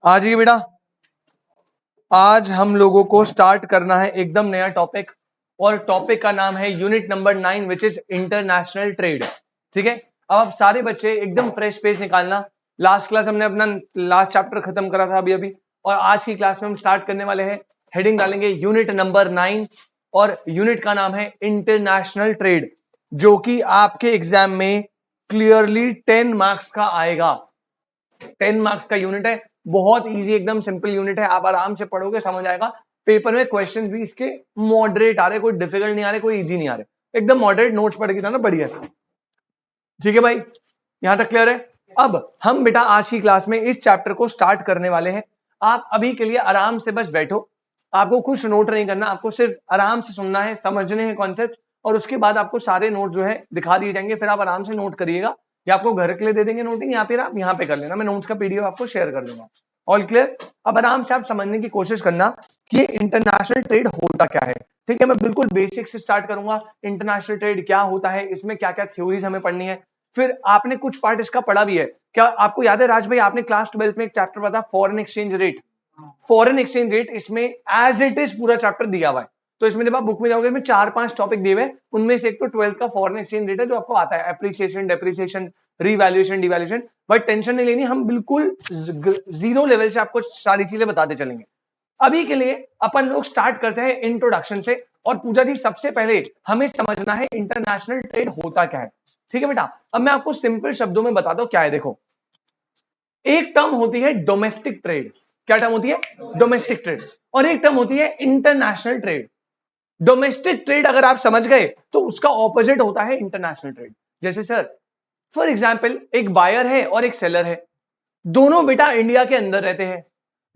आज ये बेटा, आज हम लोगों को स्टार्ट करना है एकदम नया टॉपिक, और टॉपिक का नाम है unit number 9 which is international trade. ठीक है, अब आप सारे बच्चे एकदम फ्रेश पेज निकालना। लास्ट क्लास हमने अपना लास्ट चैप्टर खत्म करा था अभी अभी, और आज की क्लास में हम स्टार्ट करने वाले हैं। हेडिंग डालेंगे यूनिट नंबर 9, और यूनिट का नाम है इंटरनेशनल ट्रेड, जो कि आपके एग्जाम में क्लियरली 10 मार्क्स का आएगा। 10 मार्क्स का यूनिट है, बहुत इजी, एकदम सिंपल यूनिट है। आप आराम से पढ़ोगे, समझ आएगा। पेपर में क्वेश्चंस भी इसके मॉडरेट आ रहे, कोई डिफिकल्ट नहीं आ रहे, कोई इजी नहीं आ रहे, एकदम मॉडरेट नोट्स पढ़ के ना बढ़िया से। ठीक है भाई, यहां तक क्लियर है। अब हम बेटा आज की क्लास में इस चैप्टर को स्टार्ट करने वाले हैं। आप अभी के लिए आराम से बस बैठो, आपको कुछ नोट नहीं करना, आपको सिर्फ आराम से सुनना है, समझने हैं कॉन्सेप्ट, और उसके बाद आपको सारे नोट जो है दिखा दिए जाएंगे, फिर आप आराम से नोट करिएगा, या आपको घर के लिए दे देंगे नोटिंग, या फिर आप यहाँ पे कर लेना, मैं नोट्स का पीडीएफ आपको शेयर कर दूंगा। All clear. अब आराम से आप समझने की कोशिश करना कि ये इंटरनेशनल ट्रेड होता क्या है। ठीक है, मैं बिल्कुल बेसिक से स्टार्ट करूंगा। इंटरनेशनल ट्रेड क्या होता है, इसमें क्या क्या थ्योरीज हमें पढ़नी है, फिर आपने कुछ पार्ट इसका पढ़ा भी है। क्या आपको याद है राज भाई, आपने क्लास 12 में एक चैप्टर पढ़ा था foreign exchange rate. Foreign exchange rate इसमें एज इट इज पूरा चैप्टर दिया हुआ है। तो इसमें जब आप बुक में जाओगे, इसमें 4-5 टॉपिक दिए हुए, उनमें से एक तो 12th का फॉरेन एक्सचेंज रेट है, जो आपको आता है, appreciation, depreciation, revaluation, devaluation. But tension नहीं लेनी, हम बिल्कुल जीरो लेवल से आपको सारी चीजें बताते चलेंगे। अभी के लिए अपन लोग स्टार्ट करते हैं इंट्रोडक्शन से। और पूजा जी, सबसे पहले हमें समझना है इंटरनेशनल ट्रेड होता क्या है। ठीक है बेटा, अब मैं आपको सिंपल शब्दों में बताता हूं क्या है। देखो, एक टर्म होती है डोमेस्टिक ट्रेड। क्या टर्म होती है? Domestic trade. और एक टर्म होती है इंटरनेशनल ट्रेड। डोमेस्टिक ट्रेड अगर आप समझ गए तो उसका ऑपोजिट होता है इंटरनेशनल ट्रेड। जैसे सर, फॉर एग्जाम्पल, एक बायर है और एक सेलर है, दोनों बेटा इंडिया के अंदर रहते हैं।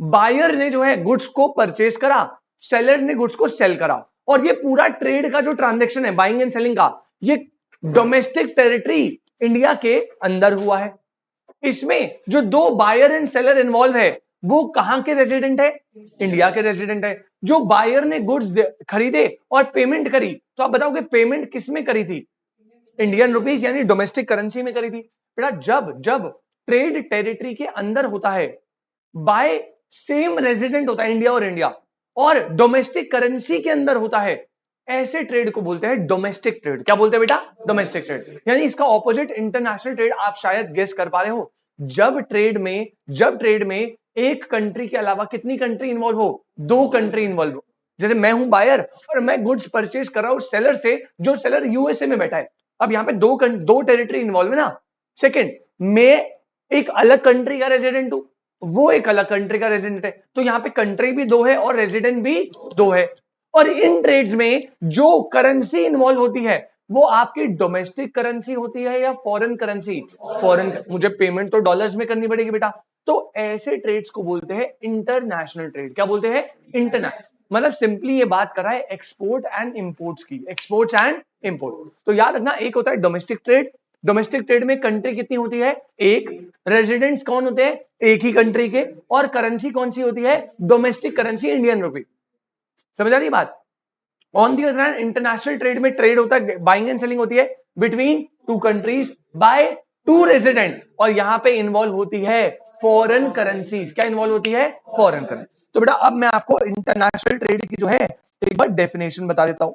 बायर ने जो है गुड्स को परचेज करा, सेलर ने गुड्स को सेल करा, और ये पूरा ट्रेड का जो ट्रांजैक्शन है, बाइंग एंड सेलिंग का, ये डोमेस्टिक टेरिटरी इंडिया के अंदर हुआ है। इसमें जो दो बायर एंड सेलर इन्वॉल्व है, वो कहां के रेजिडेंट है? इंडिया के रेजिडेंट है। जो बायर ने गुड्स खरीदे और पेमेंट करी, तो आप बताओगे पेमेंट किस में करी थी? इंडियन रुपीज यानी डोमेस्टिक करेंसी में करी थी। बेटा, जब जब ट्रेड टेरिटरी के अंदर होता है, बाय सेम रेजिडेंट होता है इंडिया और इंडिया, और डोमेस्टिक करेंसी के अंदर होता है, ऐसे ट्रेड को बोलते हैं डोमेस्टिक ट्रेड। क्या बोलते हैं बेटा? Domestic trade. यानी इसका ऑपोजिट इंटरनेशनल ट्रेड। आप शायद गेस कर पा रहे हो, जब ट्रेड में एक कंट्री के अलावा कितनी कंट्री इन्वॉल्व हो? दो कंट्री इन्वॉल्व हो। जैसे मैं हूं बायर और मैं गुड्स परचेज कर रहा हूं सेलर से, जो सेलर यूएसए में बैठा है। अब यहां पे दो टेरिटरी इन्वॉल्व है ना। सेकंड, मैं एक अलग कंट्री का रेजिडेंट हूं, वो एक अलग कंट्री का रेजिडेंट है, तो यहां पे कंट्री भी दो है और रेजिडेंट भी दो है। और इन ट्रेड्स में जो करेंसी इन्वॉल्व होती है, वो आपकी डोमेस्टिक करेंसी होती है या फॉरेन करेंसी? फॉरेन। मुझे पेमेंट तो डॉलर्स में करनी पड़ेगी बेटा। तो ऐसे ट्रेड्स को बोलते हैं इंटरनेशनल ट्रेड। क्या बोलते हैं? इंटरनेशनल। मतलब सिंपली ये बात कर रहा है एक्सपोर्ट एंड इंपोर्ट्स की, एक्सपोर्ट्स एंड इंपोर्ट। तो याद रखना, एक होता है डोमेस्टिक ट्रेड। डोमेस्टिक ट्रेड में कंट्री कितनी होती है? एक। रेजिडेंट्स कौन होते हैं? एक ही कंट्री के। और करेंसी कौन सी होती है? Domestic currency, Indian rupee. समझ आ रही बात? On the other hand, international trade में ट्रेड होता है, बाइंग एंड सेलिंग होती है between two countries by two resident, और यहां पे इन्वॉल्व होती है फॉरेन करेंसीज। क्या इन्वॉल्व होती है? Foreign currency. तो बेटा, अब मैं आपको इंटरनेशनल ट्रेड की जो है एक बार डेफिनेशन बता देता हूं।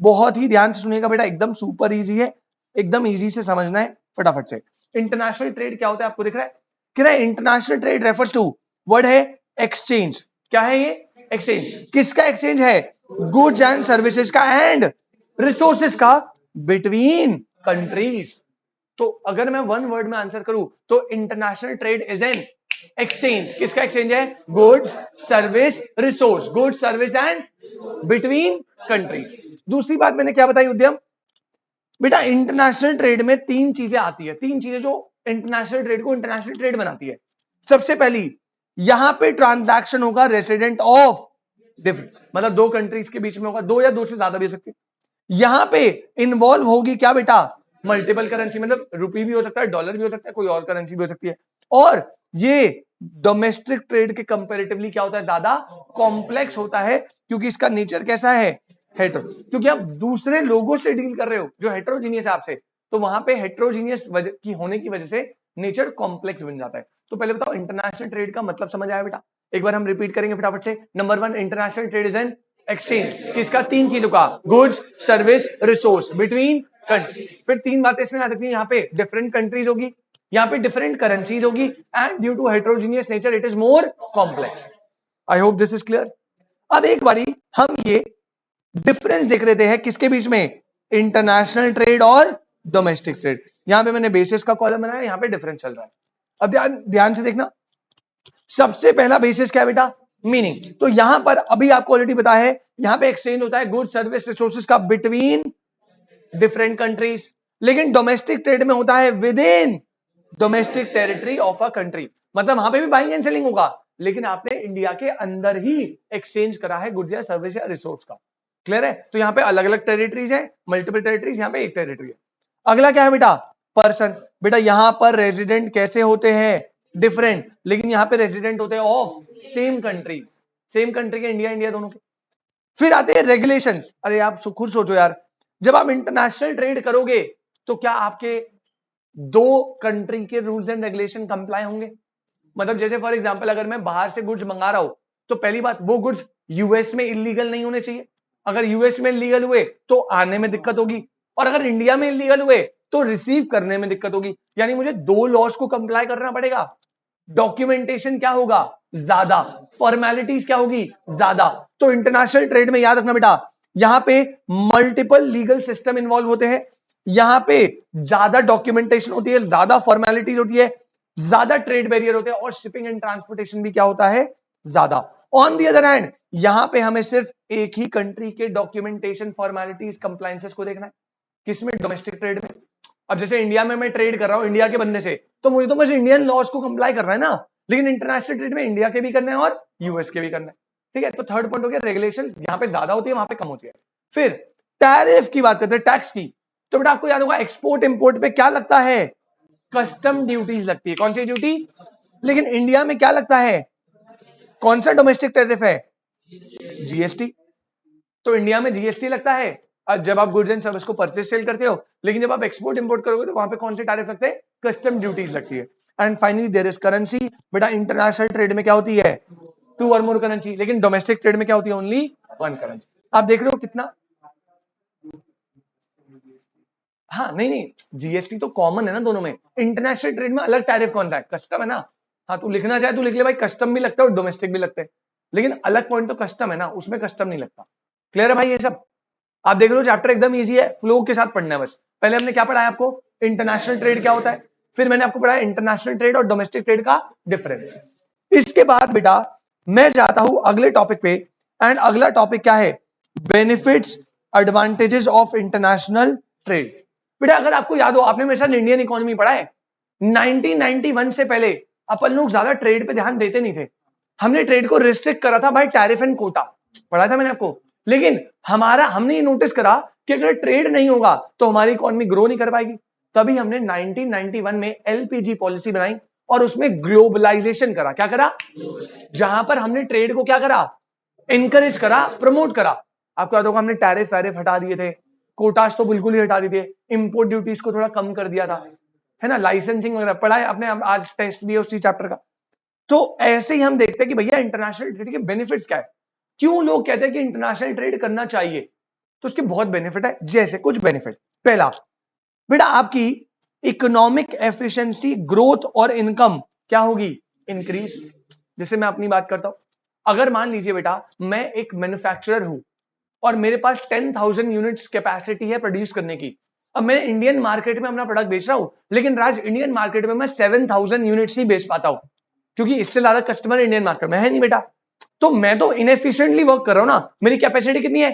बहुत ही ध्यान से सुनिएगा बेटा, एकदम सुपर इजी है, एकदम इजी से समझना है फटाफट से। इंटरनेशनल ट्रेड क्या होता है? आपको दिख रहा है? क्या है international trade? Refers to, word है एक्सचेंज। क्या है ये? एक्सचेंज। किसका एक्सचेंज है? गुड्स एंड सर्विसेज का एंड रिसोर्सेज का बिटवीन कंट्रीज। तो अगर मैं वन वर्ड में आंसर करूं तो international trade is an exchange. किसका एक्सचेंज है? Goods, service, resource. Goods, service and between countries. दूसरी बात मैंने क्या बताई उद्यम? बेटा, इंटरनेशनल ट्रेड में तीन चीजें आती है, तीन चीजें जो इंटरनेशनल ट्रेड को इंटरनेशनल ट्रेड बनाती है। सबसे पहली, यहां पे ट्रांजैक्शन होगा रेसिडेंट ऑफ डिफरेंट, मतलब दो कंट्रीज के बीच में होगा, दो या दो से ज्यादा भी हो सकती है। यहां पे इन्वॉल्व होगी क्या बेटा? मल्टीपल करेंसी, मतलब रुपी भी हो सकता है, डॉलर भी हो सकता है, कोई और करेंसी भी हो सकती है। और ये डोमेस्टिक ट्रेड के कंपैरेटिवली क्या होता है? ज्यादा कॉम्प्लेक्स होता है, क्योंकि इसका नेचर कैसा है? हेटेरो। क्योंकि आप दूसरे लोगों से डील कर रहे हो जो हेटेरोजीनियस है आपसे, तो वहां पे हेटेरोजीनियस की होने की वजह से नेचर कॉम्प्लेक्स बन जाता है। तो पहले बताओ इंटरनेशनल ट्रेड का मतलब समझ आया बेटा? एक बार हम रिपीट करेंगे फटाफट से। Number 1, international trade is an exchange किसका? 3 चीजों का, goods, service, resource between country. फिर 3 बातें इसमें याद रखनी है, यहाँ पे डिफरेंट कंट्रीज होगी, यहाँ पे डिफरेंट करेंसीज होगी, and due to heterogeneous nature it is more complex. I hope this is clear. अब एक बारी हम ये डिफरेंस देख लेते हैं किसके बीच में, इंटरनेशनल ट्रेड और डोमेस्टिक ट्रेड। यहां पे मैंने बेसिस का कॉलम बनाया, यहां पे डिफरेंस चल रहा है। अब ध्यान से देखना, सबसे पहला बेसिस क्या है बेटा? मीनिंग। तो यहां पर अभी आपको ऑलरेडी पता है, यहां पे एक्सचेंज होता है गुड सर्विस रिसोर्सेज का बिटवीन डिफरेंट कंट्रीज, लेकिन डोमेस्टिक ट्रेड में होता है with in domestic territory of a country. मतलब वहां पे भी बाइंग एंड सेलिंग होगा, लेकिन आपने इंडिया के अंदर ही एक्सचेंज करा है गुड्स या सर्विस या रिसोर्स का। क्लियर है? तो यहाँ पे अलग अलग टेरिटरीज है, मल्टीपल टेरिटरीज, यहाँ पे एक टेरिटरी है। अगला क्या है बेटा? पर्सन। बेटा यहां पर रेजिडेंट कैसे होते हैं? डिफरेंट, लेकिन यहां पे रेजिडेंट होते हैं of same countries, same country के, इंडिया इंडिया दोनों के। फिर आते हैं रेगुलेशंस। अरे आप खुद सोचो यार, जब आप इंटरनेशनल ट्रेड करोगे तो क्या आपके 2 कंट्री के रूल्स एंड रेगुलेशन कंप्लाई होंगे? मतलब जैसे फॉर एग्जांपल अगर मैं बाहर से गुड्स मंगा रहा हूं, तो पहली बात वो गुड्स यूएस में इलीगल नहीं होने चाहिए। अगर यूएस में इलीगल हुए तो आने में दिक्कत होगी, और अगर इंडिया में इलीगल हुए तो रिसीव करने में दिक्कत होगी। यानी मुझे 2 लॉस को कंप्लाई करना पड़ेगा। डॉक्यूमेंटेशन क्या होगा? ज्यादा। फॉर्मेलिटीज क्या होगी? ज्यादा। तो इंटरनेशनल ट्रेड में याद रखना बेटा, यहां पे मल्टीपल लीगल सिस्टम इन्वॉल्व होते हैं, यहां पे ज्यादा डॉक्यूमेंटेशन होती है, ज्यादा फॉर्मेलिटीज होती है, ज्यादा ट्रेड बैरियर होते हैं, और शिपिंग एंड ट्रांसपोर्टेशन भी क्या होता है? ज्यादा। ऑन दी अदर हैंड यहां पे हमें सिर्फ एक ही कंट्री के डॉक्यूमेंटेशन फॉर्मेलिटीज कंप्लायंसेस को देखना है। किसमें? डोमेस्टिक ट्रेड में। अब जैसे इंडिया में मैं ट्रेड कर रहा हूं इंडिया के बंदे से, तो मुझे तो बस इंडियन लॉज को कंप्लाई करना है ना, लेकिन इंटरनेशनल ट्रेड में इंडिया के भी करने हैं और यूएस के भी करने हैं। ठीक है, तो थर्ड पॉइंट हो गया रेगुलेशन, यहां पे ज्यादा होती है वहां पे कम होती है। फिर टैरिफ की बात करते हैं, टैक्स की। तो बेटा आपको याद होगा एक्सपोर्ट इंपोर्ट पे क्या लगता है? कस्टम ड्यूटीज लगती है। कौन सी ड्यूटी? लेकिन इंडिया में क्या लगता है? कौन सा डोमेस्टिक टैरिफ है? जीएसटी। तो इंडिया में जीएसटी लगता है जब आप गुड्स एंड सर्विस को परचेज सेल करते हो, लेकिन जब आप एक्सपोर्ट इंपोर्ट करोगे तो वहां पे कौन से टैरिफ लगते हैं? कस्टम ड्यूटीज लगती है। And finally there is currency. बेटा इंटरनेशनल ट्रेड में क्या होती है? 2 और मोर करेंसी, लेकिन डोमेस्टिक ट्रेड में क्या होती है? Only 1 currency. आप देख रहे हो कितना, हाँ नहीं नहीं जीएसटी तो कॉमन है ना दोनों में। इंटरनेशनल ट्रेड में अलग टैरिफ कौन सा है? कस्टम है ना। हाँ तू लिखना चाहे तू लिख ले भाई, कस्टम भी लगता है और डोमेस्टिक भी लगते हैं, लेकिन अलग पॉइंट तो कस्टम है ना, उसमें कस्टम नहीं लगता। क्लियर है भाई? ये सब आप देख लो, चैप्टर एकदम इजी है, फ्लो के साथ पढ़ना है बस। पहले हमने क्या पढ़ाया आपको? इंटरनेशनल ट्रेड क्या होता है, फिर मैंने आपको पढ़ाया इंटरनेशनल ट्रेड और डोमेस्टिक ट्रेड का डिफरेंस। इसके बाद बेटा मैं जाता हूं अगले टॉपिक पे, एंड अगला टॉपिक क्या है? Benefits advantages of international trade. बेटा अगर आपको याद हो, आपने मेरे साथ इंडियन इकोनॉमी पढ़ा है। 1991 से पहले अपन लोग ज्यादा ट्रेड पे ध्यान देते नहीं थे, हमने ट्रेड को रिस्ट्रिक्ट करा था बाय टैरिफ एंड कोटा, पढ़ा था मैंने आपको। लेकिन हमने ये नोटिस करा कि अगर ट्रेड नहीं होगा तो हमारी इकोनॉमी ग्रो नहीं कर पाएगी। तभी हमने 1991 में एलपीजी पॉलिसी बनाई और उसमें ग्लोबलाइजेशन करा। क्या करा? जहां पर हमने ट्रेड को क्या करा? एनकरेज करा, प्रमोट करा। आपको याद होगा हमने टैरिफ वैरिफ हटा दिए थे, कोटास तो बिल्कुल ही हटा दिए थे, इंपोर्ट ड्यूटीज को थोड़ा कम कर दिया था, है ना, लाइसेंसिंग वगैरह पढ़ा है आपने, आज टेस्ट भी है उसी चैप्टर का। तो ऐसे ही हम देखते हैं कि भैया इंटरनेशनल ट्रेड के बेनिफिट्स क्या है, क्यों लोग कहते हैं कि इंटरनेशनल ट्रेड करना चाहिए। तो उसके बहुत बेनिफिट है। जैसे कुछ बेनिफिट, पहला बेटा आपकी इकोनॉमिक एफिशिएंसी, ग्रोथ और इनकम क्या होगी? इंक्रीज। जैसे मैं अपनी बात करता हूं, अगर मान लीजिए बेटा मैं एक मैन्युफैक्चरर हूं और मेरे पास 10,000 यूनिट्स कैपेसिटी है प्रोड्यूस करने की। अब मैं इंडियन मार्केट में अपना प्रोडक्ट बेच रहा हूं, लेकिन राज इंडियन मार्केट में मैं 7,000 यूनिट्स ही बेच पाता हूं, क्योंकि इससे ज्यादा कस्टमर इंडियन मार्केट में है नहीं बेटा। तो मैं तो इनएफिशिएंटली वर्क कर रहा हूं ना, मेरी कैपेसिटी कितनी है?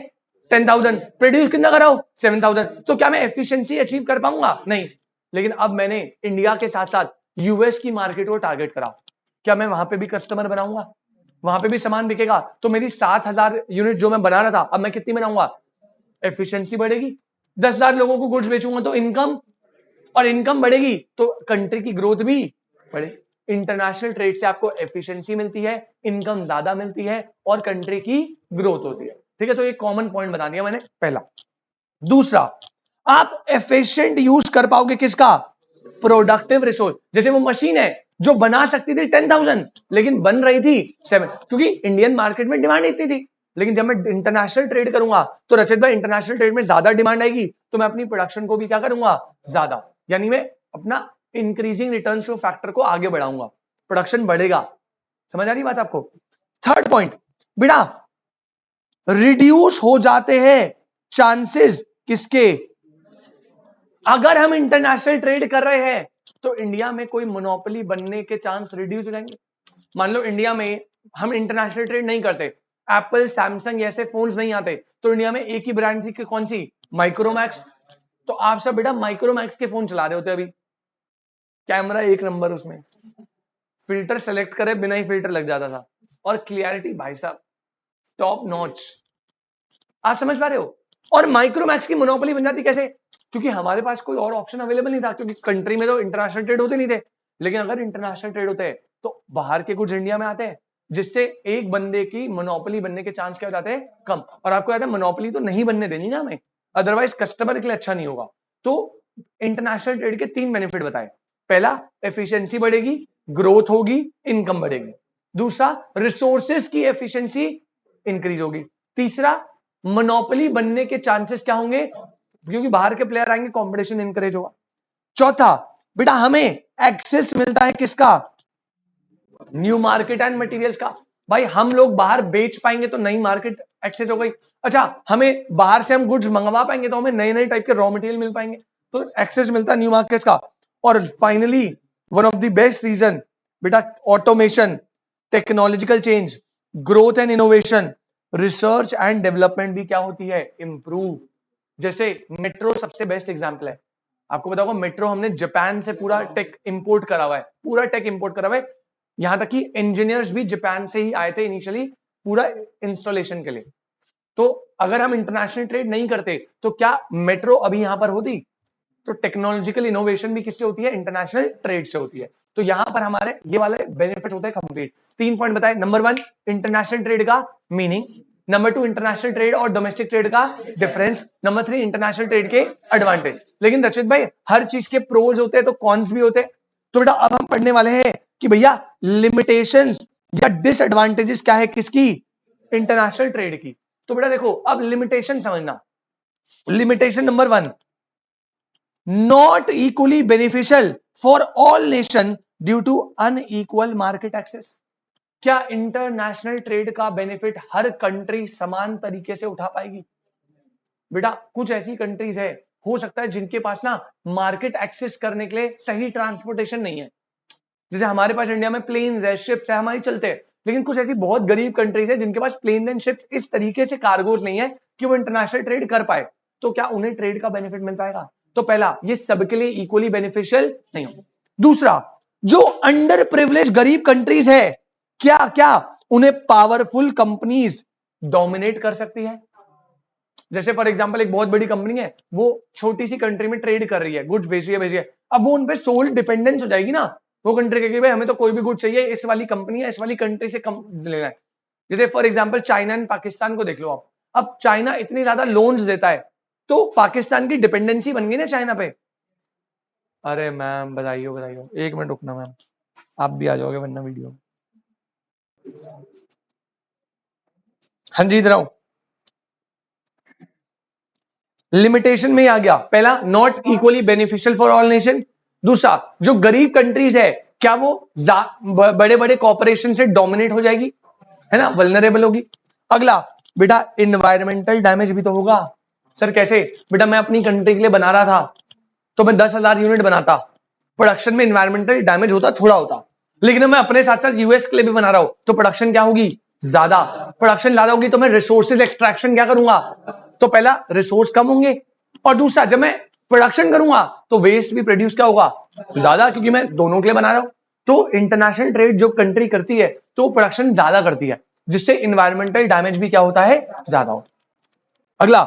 10,000, प्रोड्यूस कितना कर रहा हूं? 7,000। तो क्या मैं एफिशिएंसी अचीव कर पाऊंगा? नहीं। लेकिन अब मैंने इंडिया के साथ साथ यूएस की मार्केट को टारगेट करा, क्या मैं वहां पे भी कस्टमर बनाऊंगा? वहां पे भी सामान बिकेगा, तो मेरी 7,000 यूनिट जो मैं बना रहा था, अब मैं कितनी बनाऊंगा? एफिशिएंसी बढ़ेगी। 10,000 लोगों को गुड्स बेचूंगा तो इनकम, और इनकम बढ़ेगी तो कंट्री की ग्रोथ भी बढ़ेगी। इंटरनेशनल ट्रेड से आपको एफिशिएंसी मिलती है, इनकम ज्यादा मिलती है और कंट्री की ग्रोथ होती है। ठीक है, तो ये कॉमन पॉइंट बता दिया मैंने, पहला। दूसरा, आप एफिशिएंट यूज कर पाओगे किसका? Productive resource. जैसे वो मशीन है जो बना सकती थी 10,000 लेकिन बन रही थी 7, क्योंकि इंडियन मार्केट में डिमांड इतनी थी। लेकिन जब मैं इंटरनेशनल ट्रेड करूंगा तो रचित भाई इंटरनेशनल ट्रेड में ज्यादा डिमांड आएगी, तो मैं अपनी प्रोडक्शन को भी क्या करूंगा, ज्यादा, यानी मैं अपना इंक्रीजिंग रिटर्न फ्लो फैक्टर को आगे बढ़ाऊंगा, प्रोडक्शन बढ़ेगा। समझ आ रही बात आपको? थर्ड पॉइंट बेटा, रिड्यूस हो जाते हैं चांसेस किसके, अगर हम इंटरनेशनल ट्रेड कर रहे हैं तो इंडिया में कोई मोनोपोली बनने के चांस रिड्यूस हो जाएंगे। मान लो इंडिया में हम इंटरनेशनल ट्रेड नहीं करते, एप्पल सैमसंग ऐसे फोन्स नहीं आते, तो इंडिया में एक ही ब्रांड थी, कौन सी, माइक्रोमैक्स। तो आप सब बेटा माइक्रोमैक्स के फोन चला रहे होते अभी, कैमरा एक नंबर, उसमें फिल्टर सेलेक्ट करे बिना ही फिल्टर लग जाता था, और क्लियरिटी भाई साहब टॉप नॉच। आप समझ पा रहे हो? और माइक्रोमैक्स की मोनोपोली बन जाती कैसे, क्योंकि हमारे पास कोई और ऑप्शन अवेलेबल नहीं था, क्योंकि कंट्री में तो इंटरनेशनल ट्रेड होते नहीं थे। लेकिन अगर इंटरनेशनल ट्रेड होते हैं तो बाहर के गुड्स इंडिया में आते हैं, जिससे एक बंदे की मोनोपोली बनने के चांस क्या हो जाते हैं, कम। और आपको याद है मोनोपोली तो नहीं बनने देनी ना हमें, अदरवाइज कस्टमर के लिए अच्छा नहीं होगा। तो इंटरनेशनल ट्रेड के 3 बेनिफिट बताए। पहला, एफिशिएंसी बढ़ेगी, ग्रोथ होगी, इनकम बढ़ेगी। दूसरा, रिसोर्सेज की एफिशिएंसी इंक्रीज होगी। तीसरा, मोनोपोली बनने के चांसेस क्या होंगे, क्योंकि बाहर के प्लेयर आएंगे, कंपटीशन इंकरेज होगा। चौथा बेटा, हमें एक्सेस मिलता है किसका, न्यू मार्केट एंड मटेरियल्स का। भाई हम लोग बाहर बेच पाएंगे तो नई मार्केट एक्सेस हो गई। अच्छा, हमें बाहर से हम गुड्स मंगवा पाएंगे तो हमें नए नए टाइप के रॉ मटेरियल मिल पाएंगे, तो एक्सेस मिलता है न्यू मार्केट्स का। और finally one of the best reason बेटा, automation, technological change, growth and innovation, research and development भी क्या होती है, इंप्रूव। जैसे मेट्रो सबसे बेस्ट एग्जांपल है। आपको बताऊंगा मेट्रो हमने जापान से पूरा टेक इंपोर्ट करा हुआ है, पूरा टेक इंपोर्ट करा हुआ है, यहां तक कि इंजीनियर्स भी जापान से ही आए थे इनिशियली पूरा इंस्टॉलेशन के लिए। तो अगर हम इंटरनेशनल ट्रेड नहीं करते तो क्या मेट्रो अभी यहां पर होती? तो टेक्नोलॉजिकल इनोवेशन भी किससे होती है, इंटरनेशनल ट्रेड से होती है। तो यहां पर हमारे ये वाले बेनिफिट होते हैं कंप्लीट। 3 पॉइंट बताए। नंबर 1 इंटरनेशनल ट्रेड का मीनिंग, नंबर 2 इंटरनेशनल ट्रेड और डोमेस्टिक ट्रेड का डिफरेंस, नंबर 3 इंटरनेशनल ट्रेड के एडवांटेज। लेकिन रचित भाई हर चीज के प्रोज होते हैं तो कॉन्स भी होते हैं। तो बेटा अब हम पढ़ने वाले हैं कि भैया लिमिटेशंस या डिसएडवांटेजेस क्या है किसकी, इंटरनेशनल ट्रेड की। तो बेटा देखो अब लिमिटेशन समझना। Limitation number 1, not equally beneficial for all nation due to unequal market access। क्या इंटरनेशनल ट्रेड का बेनिफिट हर कंट्री समान तरीके से उठा पाएगी? बेटा कुछ ऐसी कंट्रीज है, हो सकता है जिनके पास ना मार्केट एक्सेस करने के लिए सही ट्रांसपोर्टेशन नहीं है। जैसे हमारे पास इंडिया में प्लेन्स है, शिप्स है, हमारी चलते हैं। लेकिन कुछ ऐसी बहुत गरीब कंट्रीज है जिनके पास प्लेन एंड शिप्स इस तरीके से कार्गोज नहीं है कि वो इंटरनेशनल ट्रेड कर पाए। तो क्या उन्हें ट्रेड का बेनिफिट मिल पाएगा? तो पहला, ये सबके लिए इक्वली बेनिफिशियल नहीं होगा। दूसरा, जो अंडर प्रिविलेज गरीब कंट्रीज है, क्या क्या उन्हें पावरफुल कंपनीज डोमिनेट कर सकती है। जैसे फॉर एग्जांपल एक बहुत बड़ी कंपनी है, वो छोटी सी कंट्री में ट्रेड कर रही है, गुड्स भेज रही है, अब वो उन पे सोल डिपेंडेंस हो जाएगी ना। वो कंट्री कहेगी भाई हमें तो कोई भी गुड चाहिए, इस वाली कंपनी है, इस वाली कंट्री से कम लेना है। जैसे for example China and Pakistan को देख लो आप। अब चाइना इतनी ज्यादा लोन्स देता है तो पाकिस्तान की डिपेंडेंसी बन गई ना चाइना पे। अरे मैम बधाई हो, 1 मिनट रुकना मैम, आप भी आ जाओगे वरना वीडियो। हाँ जी इधर आओ। लिमिटेशन में ही आ गया पहला, not equally beneficial for all nation. दूसरा, जो गरीब कंट्रीज है क्या वो बड़े बड़े कॉर्पोरेशन से डोमिनेट हो जाएगी, है ना, वल्नरेबल होगी। अगला बेटा, इन्वायरमेंटल डैमेज भी तो होगा। सर कैसे? बेटा मैं अपनी कंट्री के लिए बना रहा था तो मैं 10,000 यूनिट बनाता, प्रोडक्शन में इन्वायरमेंटल डैमेज होता, थोड़ा होता। लेकिन मैं अपने साथ साथ यूएस के लिए भी बना रहा हूं तो प्रोडक्शन क्या होगी, ज्यादा। प्रोडक्शन ज्यादा होगी तो मैं रिसोर्सेज एक्सट्रैक्शन क्या करूंगा, तो पहला रिसोर्स कम होंगे, और दूसरा जब मैं प्रोडक्शन करूंगा तो वेस्ट भी प्रोड्यूस क्या होगा, ज्यादा, क्योंकि मैं दोनों के लिए बना रहा हूं। तो इंटरनेशनल ट्रेड जो कंट्री करती है तो प्रोडक्शन ज्यादा करती है, जिससे इन्वायरमेंटल डैमेज भी क्या होता है, ज्यादा होता है। अगला,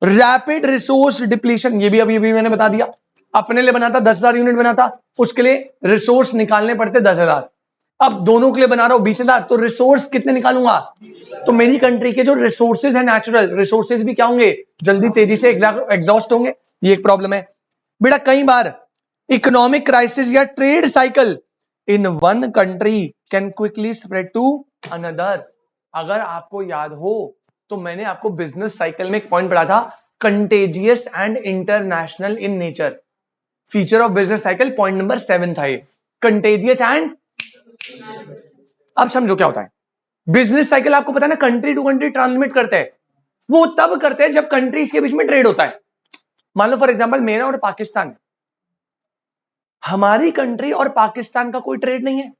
रैपिड रिसोर्स डिप्लीशन, ये भी अभी मैंने बता दिया। अपने लिए बनाता 10,000 यूनिट बनाता, उसके लिए रिसोर्स निकालने पड़ते 10,000। अब दोनों के लिए बना रहा हूं 20,000, तो रिसोर्स कितने निकालूंगा, तो मेरी कंट्री के जो रिसोर्सेज है, नेचुरल रिसोर्सेज भी क्या होंगे, जल्दी तेजी से एग्जॉस्ट होंगे। ये एक प्रॉब्लम है बेटा। कई बार इकोनॉमिक क्राइसिस या trade cycle in one country can quickly spread to another. अगर आपको याद हो तो मैंने आपको बिजनेस साइकिल में एक पॉइंट पढ़ा था, contagious and international in nature. Feature of business cycle point number 7 था ये, कंटेजियस एंड। अब समझो क्या होता है बिजनेस साइकिल। आपको पता है ना, कंट्री टू कंट्री ट्रांसमिट करते हैं, वो तब करते हैं जब कंट्रीज के बीच में ट्रेड होता है। मान लो फॉर एग्जांपल मेरा और पाकिस्तान, हमारी कंट्री और पाकिस्तान का कोई ट्रेड नहीं है,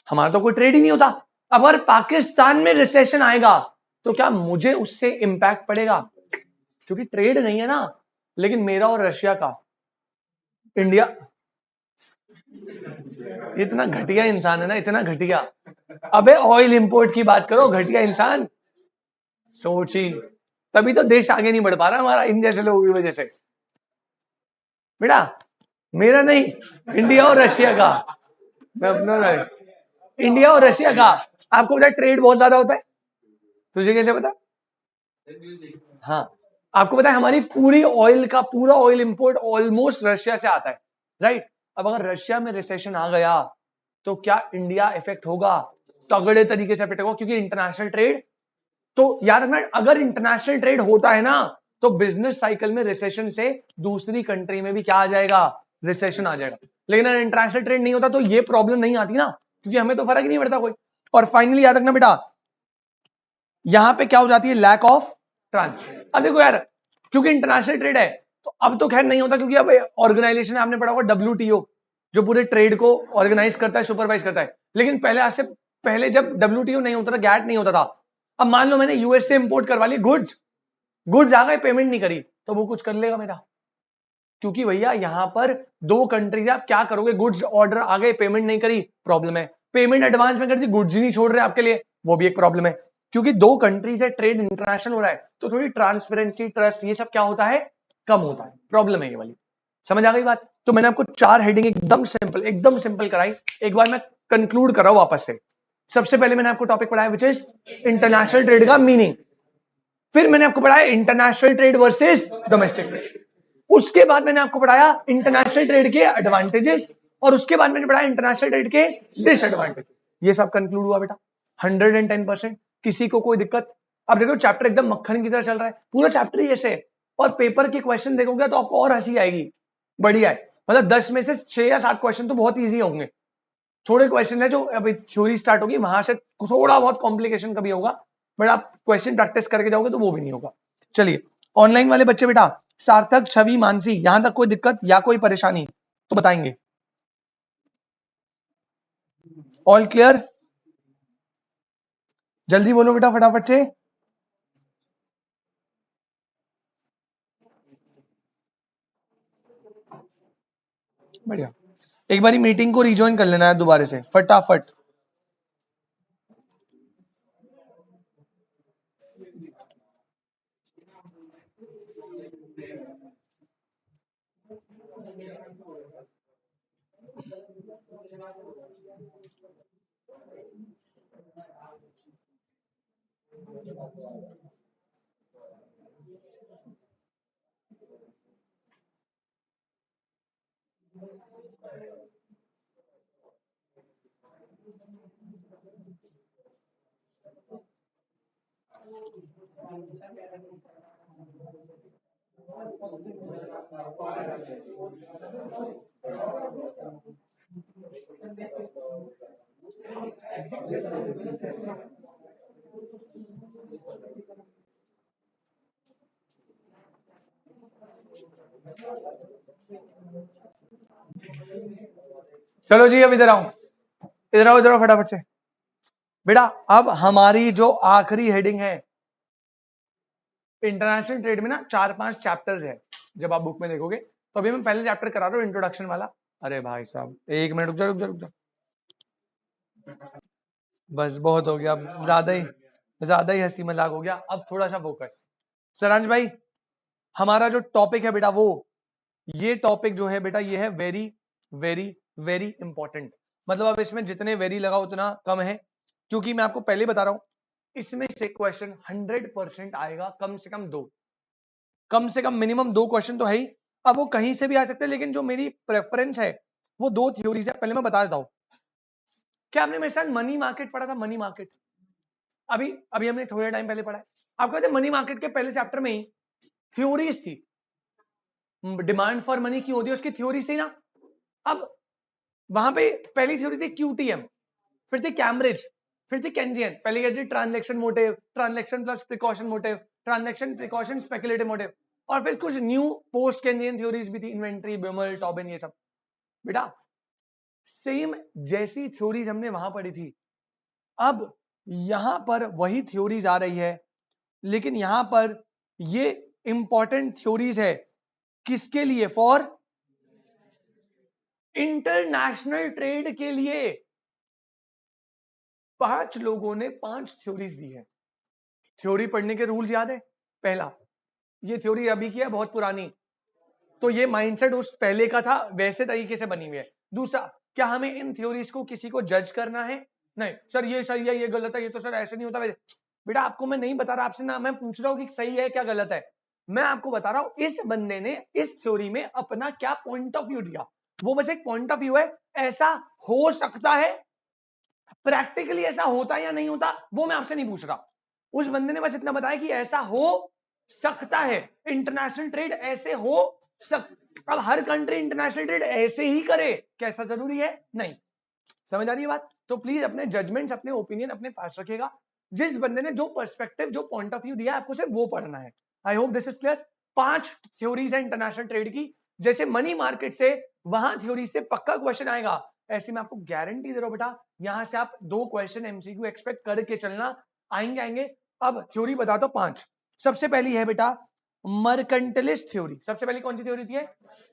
हमारा तो कोई ट्रेड ही नहीं होता। अब अगर पाकिस्तान में रिसेशन आएगा तो क्या मुझे उससे इंपैक्ट पड़ेगा, क्योंकि ट्रेड नहीं है ना। लेकिन मेरा और रशिया का, इंडिया, इतना घटिया इंसान है ना, इतना घटिया। अबे ऑयल इंपोर्ट की बात करो, घटिया इंसान। सोची, तभी तो देश आगे नहीं बढ़ पा रहा हमारा इन जैसे लोगों की वजह से। बेटा मेरा नहीं, इंडिया और रशिया का, मैं अपना नहीं, इंडिया और रशिया का। आपको पता है ट्रेड बहुत ज्यादा होता है, तुझे कैसे पता? हाँ, आपको पता है हमारी पूरी ऑयल का पूरा ऑयल इंपोर्ट ऑलमोस्ट रशिया से आता है, राइट। अब अगर रशिया में रिसेशन आ गया तो क्या इंडिया इफेक्ट होगा? तगड़े तरीके से इफेक्ट होगा, क्योंकि इंटरनेशनल ट्रेड। तो याद रखना, अगर इंटरनेशनल ट्रेड होता है ना तो बिजनेस साइकिल में रिसेशन से दूसरी कंट्री में भी क्या आ जाएगा? रिसेशन आ जाएगा। लेकिन अगर इंटरनेशनल ट्रेड नहीं होता तो ये प्रॉब्लम नहीं आती ना, क्योंकि हमें तो फर्क ही नहीं पड़ता कोई। और फाइनली याद रखना बेटा, यहां पे क्या हो जाती है? Lack of trans. अब देखो यार, क्योंकि इंटरनेशनल ट्रेड है तो अब तो खैर नहीं होता, क्योंकि अब ऑर्गेनाइजेशन आपने पढ़ा होगा WTO, जो पूरे ट्रेड को ऑर्गेनाइज करता है, सुपरवाइज करता है। लेकिन पहले, आज से पहले जब WTO नहीं होता था, गैट नहीं होता था, अब मान लो मैंने यूएस से इंपोर्ट करवा ली गुड्स, गुड्स आ गए, पेमेंट नहीं करी, तो वो कुछ कर लेगा मेरा? क्योंकि भैया यहां पर दो कंट्रीज, आप क्या करोगे? गुड्स ऑर्डर आ गए, पेमेंट नहीं करी, प्रॉब्लम है। पेमेंट एडवांस में कर दी, गुड्स ही नहीं छोड़ रहे आपके लिए, वो भी एक प्रॉब्लम है। क्योंकि दो कंट्रीज है, ट्रेड इंटरनेशनल हो रहा है, तो थोड़ी ट्रांसपेरेंसी, ट्रस्ट, ये सब क्या होता है? कम होता है। प्रॉब्लम है ये वाली। समझ आ गई बात? तो मैंने आपको 4 हेडिंग एकदम सिंपल कराई। एक बार मैं कंक्लूड कर रहा हूं वापस से। सबसे पहले मैंने आपको टॉपिक पढ़ाया विच इज इंटरनेशनल ट्रेड का मीनिंग। फिर मैंने आपको पढ़ाया international trade versus domestic trade. उसके बाद मैंने आपको पढ़ाया इंटरनेशनल ट्रेड के एडवांटेजेस, और उसके बाद मैंने पढ़ाया इंटरनेशनल ट्रेड के डिसएडवांटेज। ये सब कंक्लूड हुआ बेटा 110%। किसी को कोई दिक्कत? अब देखो चैप्टर एकदम मक्खन की तरह चल रहा है, पूरा चैप्टर ही ऐसे है। और पेपर के क्वेश्चन देखोगे तो आपको और हंसी आएगी। बढ़िया है, मतलब 10 में से 6 या 7 क्वेश्चन तो बहुत ईजी होंगे। थोड़े क्वेश्चन है जो अभी थ्योरी स्टार्ट होगी, वहां से थोड़ा बहुत कॉम्प्लिकेशन कभी होगा, बट आप क्वेश्चन प्रैक्टिस करके जाओगे तो वो भी नहीं होगा। चलिए, ऑनलाइन वाले बच्चे बेटा, सार्थक, छवि, मानसी, यहां तक कोई दिक्कत या कोई परेशानी तो बताएंगे। All clear? जल्दी बोलो बेटा, फटाफट से। बढ़िया, एक बारी मीटिंग को रिजॉइन कर लेना है दोबारा से, फटाफट। चलो जी, अब इधर आओ, इधर आओ, इधर आओ फटाफट से बेटा। अब हमारी जो आखिरी हेडिंग है, इंटरनेशनल ट्रेड में ना 4-5 चैप्टर्स है, जब आप बुक में देखोगे। तो अभी मैं पहले चैप्टर करा रहा हूँ, इंट्रोडक्शन वाला। अरे भाई साहब, एक मिनट, रुक जा रुक जा रुक जा, बस बहुत हो गया, अब ज्यादा ही हंसी मजाक हो गया, अब थोड़ा सा फोकस। सरांश भाई, हमारा जो टॉपिक है बेटा, वो ये टॉपिक जो है बेटा, ये है वेरी वेरी वेरी इंपॉर्टेंट। मतलब अब इसमें जितने वेरी लगा उतना कम है, क्योंकि मैं आपको पहले बता रहा हूं, इसमें से क्वेश्चन 100% आएगा, कम से कम 2, कम से कम मिनिमम 2 क्वेश्चन तो है ही। अब वो कहीं से भी आ सकते हैं, लेकिन जो मेरी प्रेफरेंस है वो 2 थ्योरीज है, पहले मैं बता देता हूं। क्या आपने मेरे साथ मनी मार्केट पढ़ा था? मनी मार्केट अभी अभी हमने थोड़े टाइम पहले पढ़ा है। आपको पता है मनी मार्केट के पहले चैप्टर में ही थ्योरीज थी, डिमांड फॉर मनी क्यों होती है उसकी थ्योरीज थी ना। अब वहां पे पहली थ्योरी थी क्यूटीएम, फिर थी कैम्ब्रिज, फिर थी केंजियन। पहले क्या थी? Transaction motive, transaction plus precaution motive, transaction precaution speculative motive, और फिर कुछ न्यू पोस्ट केंजियन थ्योरीज भी थी, इन्वेंट्री, बेमल, टॉबिन, ये सब। बेटा सेम जैसी थ्योरीज हमने वहां पढ़ी थी, अब यहां पर वही थ्योरीज आ रही है, लेकिन यहां पर ये इंपॉर्टेंट थ्योरीज है किसके लिए? फॉर इंटरनेशनल ट्रेड के लिए। 5 लोगों ने 5 थ्योरीज दी है। थ्योरी पढ़ने के रूल्स याद है? पहला, ये थ्योरी अभी की है, बहुत पुरानी, तो ये माइंडसेट उस पहले का था, वैसे तरीके से बनी हुई है। दूसरा, क्या हमें इन थ्योरीज को किसी को जज करना है? नहीं सर ये सही है, ये गलत है, ये तो सर ऐसे नहीं होता। बेटा आपको मैं नहीं बता रहा, आपसे ना मैं पूछ रहा हूं कि सही है क्या गलत है, मैं आपको बता रहा हूं इस बंदे ने इस थ्योरी में अपना क्या पॉइंट ऑफ व्यू दिया। वो बस एक पॉइंट ऑफ व्यू है, ऐसा हो सकता है, प्रैक्टिकली ऐसा होता है या नहीं होता वो मैं आपसे नहीं पूछ रहा। उस बंदे ने बस इतना बताया कि ऐसा हो सकता है, इंटरनेशनल ट्रेड ऐसे हो अब हर कंट्री इंटरनेशनल ट्रेड ऐसे ही करे, कैसा जरूरी है? नहीं। समझ आ रही है बात? तो प्लीज अपने जजमेंट्स, अपने ओपिनियन अपने पास रखिएगा। जिस बंदे ने जो पर्सपेक्टिव, जो पॉइंट ऑफ व्यू दिया आपको सिर्फ वो पढ़ना है। आई hope this is clear. 5 theories है इंटरनेशनल ट्रेड की। जैसे मनी मार्केट से वहां थ्योरी से पक्का क्वेश्चन आएगा, ऐसे मैं आपको गारंटी दे रहा हूं बेटा, यहां से आप 2 क्वेश्चन एमसीक्यू एक्सपेक्ट करके चलना, आएंगे। अब थ्योरी बता दो 5। सबसे पहली है बेटा मर्केंटलिस्ट थ्योरी। सबसे पहली कौन सी थ्योरी थी?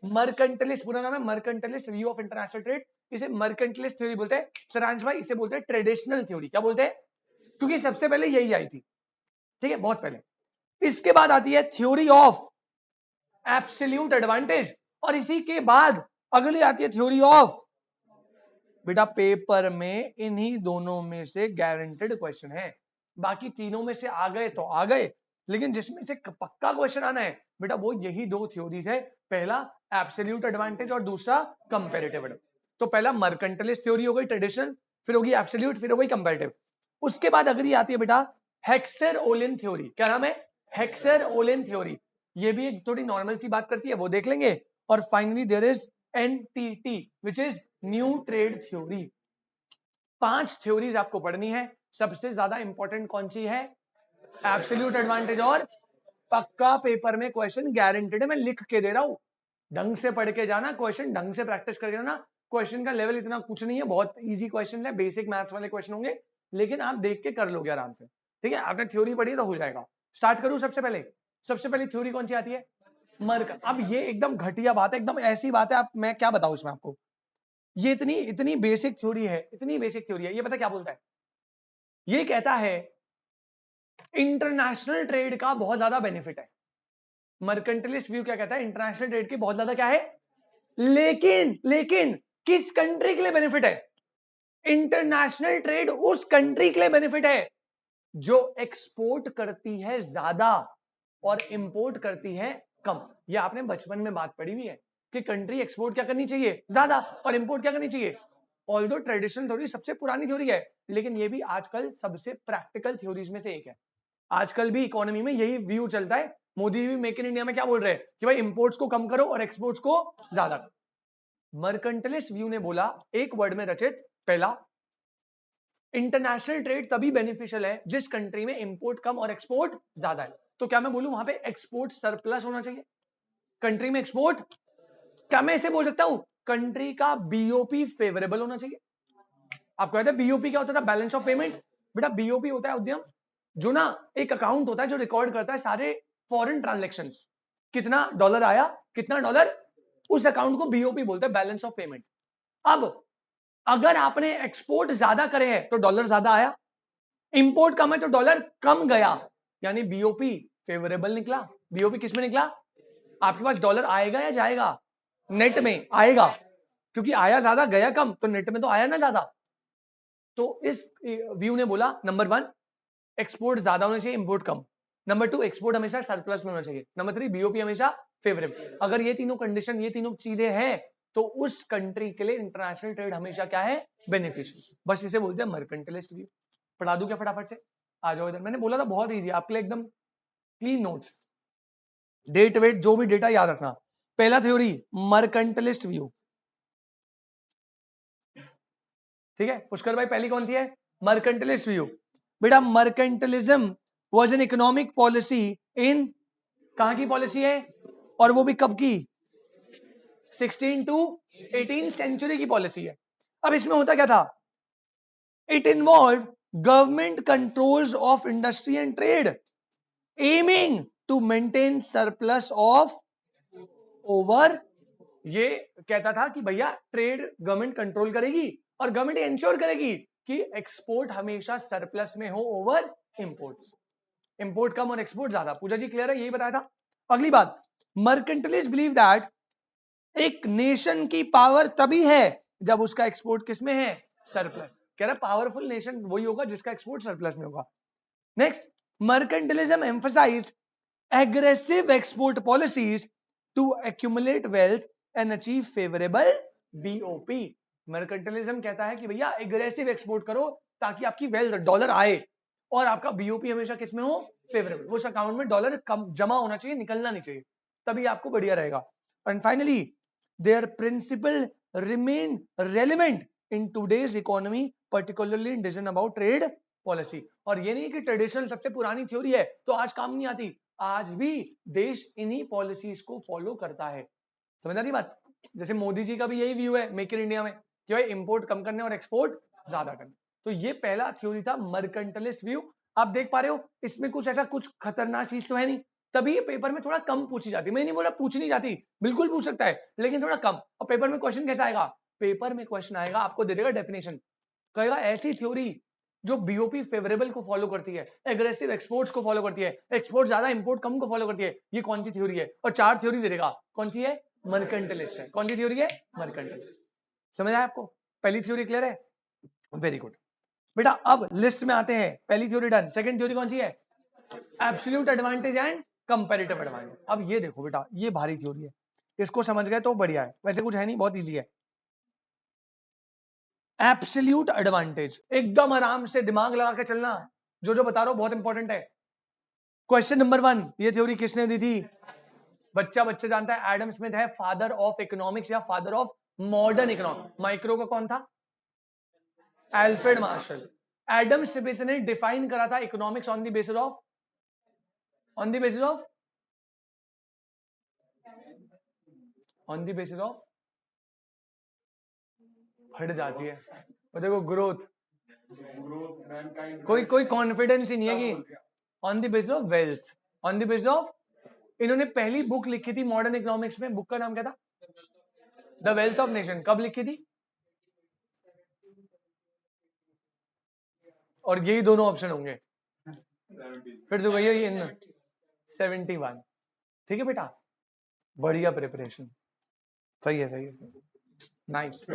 मर्केंटलिस्ट, पूरा नाम है mercantilist view of international trade. इसे मर्केंटलिस्ट थ्योरी बोलते हैं। सरांश भाई इसे बोलते हैं ट्रेडिशनल थ्योरी। क्या बोलते हैं? क्योंकि सबसे पहले यही आई थी, ठीक है, बहुत पहले। इसके बाद आती है थ्योरी ऑफ एब्सोल्यूट एडवांटेज, और इसी के बाद अगली आती है थ्योरी ऑफ, बेटा पेपर में इन्हीं दोनों में से गारंटेड क्वेश्चन है। बाकी तीनों में से आ गए तो आ गए, लेकिन जिसमें से पक्का क्वेश्चन आना है बेटा वो यही 2 थ्योरीज है, पहला एब्सोल्यूट एडवांटेज और दूसरा कंपैरेटिव एडवांटेज। तो पहला मर्केंटलिस्ट थ्योरी हो गई ट्रेडिशनल, फिर होगी एब्सोल्यूट, फिर हो गई कंपैरेटिव। उसके बाद अगली आती है बेटा हेक्सर-ओलियन थ्योरी। क्या नाम है? हेक्सर-ओलियन थ्योरी। ये भी एक थोड़ी नॉर्मल सी बात करती है, वो देख लेंगे। और finally there is NTT which is new trade theory. 5 theories आपको पढ़नी है। सबसे ज्यादा इंपॉर्टेंट कौन सी है? एब्सोल्यूट एडवांटेज, और पक्का पेपर में क्वेश्चन गारंटेड है, मैं लिख के दे रहा हूं। ढंग से पढ़ के जाना, क्वेश्चन ढंग से प्रैक्टिस करके जाना। क्वेश्चन का लेवल इतना कुछ नहीं है, बहुत इजी क्वेश्चन है, बेसिक मैथ्स वाले क्वेश्चन होंगे, लेकिन आप देख के कर लोगे आराम से, ठीक है। आपने थ्योरी पढ़ी तो हो जाएगा। स्टार्ट करूं? सबसे पहले थ्योरी कौन सी आती है? मर्क। अब ये एकदम घटिया बात है, एकदम ऐसी बात है, आप मैं क्या बताऊं इसमें आपको। ये इतनी इतनी बेसिक थ्योरी है, इतनी बेसिक थ्योरी है। ये पता क्या बोलता है? ये कहता है इंटरनेशनल ट्रेड का बहुत ज्यादा बेनिफिट है। मर्केंटलिस्ट व्यू क्या कहता है? इंटरनेशनल ट्रेड की बहुत ज्यादा क्या है, लेकिन किस कंट्री के लिए बेनिफिट है? इंटरनेशनल ट्रेड उस कंट्री के लिए बेनिफिट है जो एक्सपोर्ट करती है ज्यादा और इंपोर्ट करती है कम। ये आपने बचपन में बात पढ़ी हुई है कि कंट्री एक्सपोर्ट क्या करनी चाहिए? ज्यादा, और इंपोर्ट क्या करनी चाहिए? ऑल्दो ट्रेडिशनल थ्योरी सबसे पुरानी थ्योरी है, लेकिन ये भी आजकल सबसे प्रैक्टिकल थ्योरीज में से एक है। आजकल भी इकोनॉमी में यही व्यू चलता है। मोदी भी मेक इन इंडिया में क्या बोल रहे हैं कि भाई इंपोर्ट्स को कम करो और एक्सपोर्ट्स को ज्यादा करो। मर्केंटलिस्ट व्यू ने बोला एक वर्ड में रचित, पहला, इंटरनेशनल ट्रेड तभी बेनिफिशियल है जिस कंट्री में इंपोर्ट कम और एक्सपोर्ट ज्यादा है। तो क्या मैं बोलूं वहां पे एक्सपोर्ट सरप्लस होना चाहिए, कंट्री में एक्सपोर्ट? क्या मैं इसे बोल सकता हूं कंट्री का बीओपी फेवरेबल होना चाहिए? आपको याद है बीओपी क्या होता था? Balance of payment. बेटा बीओपी होता है उद्यम, जो ना एक अकाउंट होता है जो रिकॉर्ड करता है सारे फॉरेन ट्रांजैक्शंस, कितना डॉलर आया, कितना डॉलर, उस अकाउंट को बीओपी बोलते हैं, बैलेंस ऑफ पेमेंट। अब अगर आपने एक्सपोर्ट ज्यादा करे हैं तो डॉलर ज्यादा आया, इंपोर्ट कम है तो डॉलर कम गया, यानी बीओपी फेवरेबल निकला। बीओपी किस में निकला? आपके पास डॉलर आएगा या जाएगा? नेट में आएगा, क्योंकि आया ज्यादा गया कम, तो नेट में तो आया ना ज्यादा। तो इस व्यू ने बोला नंबर 1 एक्सपोर्ट ज्यादा होना चाहिए, इंपोर्ट कम। नंबर 2 एक्सपोर्ट हमेशा सरप्लस में होना चाहिए। नंबर 3 बीओपी हमेशा फेवरेबल। अगर ये तीनों कंडीशन, ये तीनों चीजें हैं तो उस कंट्री के लिए इंटरनेशनल ट्रेड हमेशा क्या है, बेनिफिशियल। बस इसे बोलते हैं मर्केंटाइलिस्ट व्यू। पढ़ा दूं क्या फटाफट से, आ जाओ इधर। मैंने बोला था बहुत इजी आपके लिए, एकदम क्लीन नोट्स, डेट वेट जो भी डेटा याद रखना। पहला थ्योरी मर्केंटाइलिस्ट व्यू, ठीक है। पुष्कर भाई पहली कौन सी है, मर्केंटाइलिस्ट व्यू। बेटा mercantilism was an economic policy in, कहां की पॉलिसी है, और वो भी कब की, 16 टू 18 सेंचुरी की पॉलिसी है। अब इसमें होता क्या था, it involve government controls of industry and trade aiming to maintain surplus of over. ये कहता था कि भैया ट्रेड गवर्नमेंट कंट्रोल करेगी और गवर्नमेंट इंश्योर करेगी कि एक्सपोर्ट हमेशा सरप्लस में हो ओवर इंपोर्ट्स, इंपोर्ट कम और एक्सपोर्ट ज्यादा। पूजा जी क्लियर है, यही बताया था। अगली बात, मर्केंटाइलिस्ट बिलीव दैट एक नेशन की पावर तभी है जब उसका एक्सपोर्ट किसमें है, सरप्लस। कह रहा पावरफुल नेशन वही होगा जिसका एक्सपोर्ट सरप्लस में होगा। Next, mercantilism emphasised aggressive export policies to accumulate wealth and achieve favorable BOP। मर्केंटाइलिज्म कहता है कि भैया एग्रेसिव एक्सपोर्ट करो ताकि आपकी वेल्थ डॉलर आए और आपका बीओपी हमेशा किसमें हो, फेवरेबल। उस अकाउंट में डॉलर कम जमा होना चाहिए, निकलना नहीं चाहिए, तभी आपको बढ़िया रहेगा। And finally their principle remain relevant in today's economy, particularly in decision about trade policy. और ये नहीं कि ट्रेडिशनल सबसे पुरानी थ्योरी है तो आज काम नहीं आती, आज भी देश इन्हीं पॉलिसीज को फॉलो करता है। समझ आ रही बात। जैसे मोदी जी का भी यही व्यू है मेक इन इंडिया में कि भाई इंपोर्ट कम करने और एक्सपोर्ट ज्यादा करने। तो ये पहला थ्योरी था मर्केंटाइलिस्ट व्यू। आप देख पा रहे हो इसमें कुछ ऐसा कुछ खतरनाक चीज तो है नहीं, तभी ये पेपर में थोड़ा कम पूछी जाती है। मैं नहीं बोला पूछी नहीं जाती, बिल्कुल पूछ सकता है, लेकिन थोड़ा कम। और पेपर में क्वेश्चन कैसा आएगा, पेपर में क्वेश्चन आएगा आपको दे देगा डेफिनेशन, कहेगा ऐसी थ्योरी जो बीओपी फेवरेबल को फॉलो करती है, एग्रेसिव एक्सपोर्ट्स को फॉलो करती है, एक्सपोर्ट ज्यादा इंपोर्ट कम को फॉलो करती है, ये कौन सी थ्योरी है। और 4 थ्योरी दे देगा, कौन सी है, मर्केंटाइलिस्ट है। कौन सी थ्योरी है, मर्केंटाइलिस्ट। समझ आया आपको, पहली थ्योरी क्लियर है, वेरी गुड। बेटा अब लिस्ट में आते हैं, पहली थ्योरी डन। सेकंड थ्योरी कौन सी है, absolute advantage and comparative advantage. अब ये देखो बेटा, ये भारी थ्योरी है, इसको समझ गए तो बढ़िया है, वैसे कुछ है नहीं, बहुत इजी है। एब्सोल्यूट एडवांटेज, एकदम आराम से दिमाग लगा के चलना, जो जो बता रहा हूं बहुत इंपॉर्टेंट है। क्वेश्चन नंबर 1, ये थ्योरी किसने दी थी, बच्चे जानता है, एडम स्मिथ है फादर ऑफ इकोनॉमिक्स या father of modern economics. Micro का कौन था, अल्फ्रेड मार्शल। एडम स्मिथ ने डिफाइन करा था economics on the basis of, on the basis of, on the basis of, फट जाती है और देखो ग्रोथ, कोई कॉन्फिडेंस ही नहीं है कि on the basis of wealth, on the basis of. इन्होंने पहली बुक लिखी थी मॉडर्न इकोनॉमिक्स में, बुक का नाम क्या था, द वेल्थ ऑफ नेशन। कब लिखी थी, और यही दोनों ऑप्शन होंगे, फिर जो वही इन 71। ठीक है बेटा, बढ़िया प्रिपरेशन, सही है, सही है, सही है। नाइस,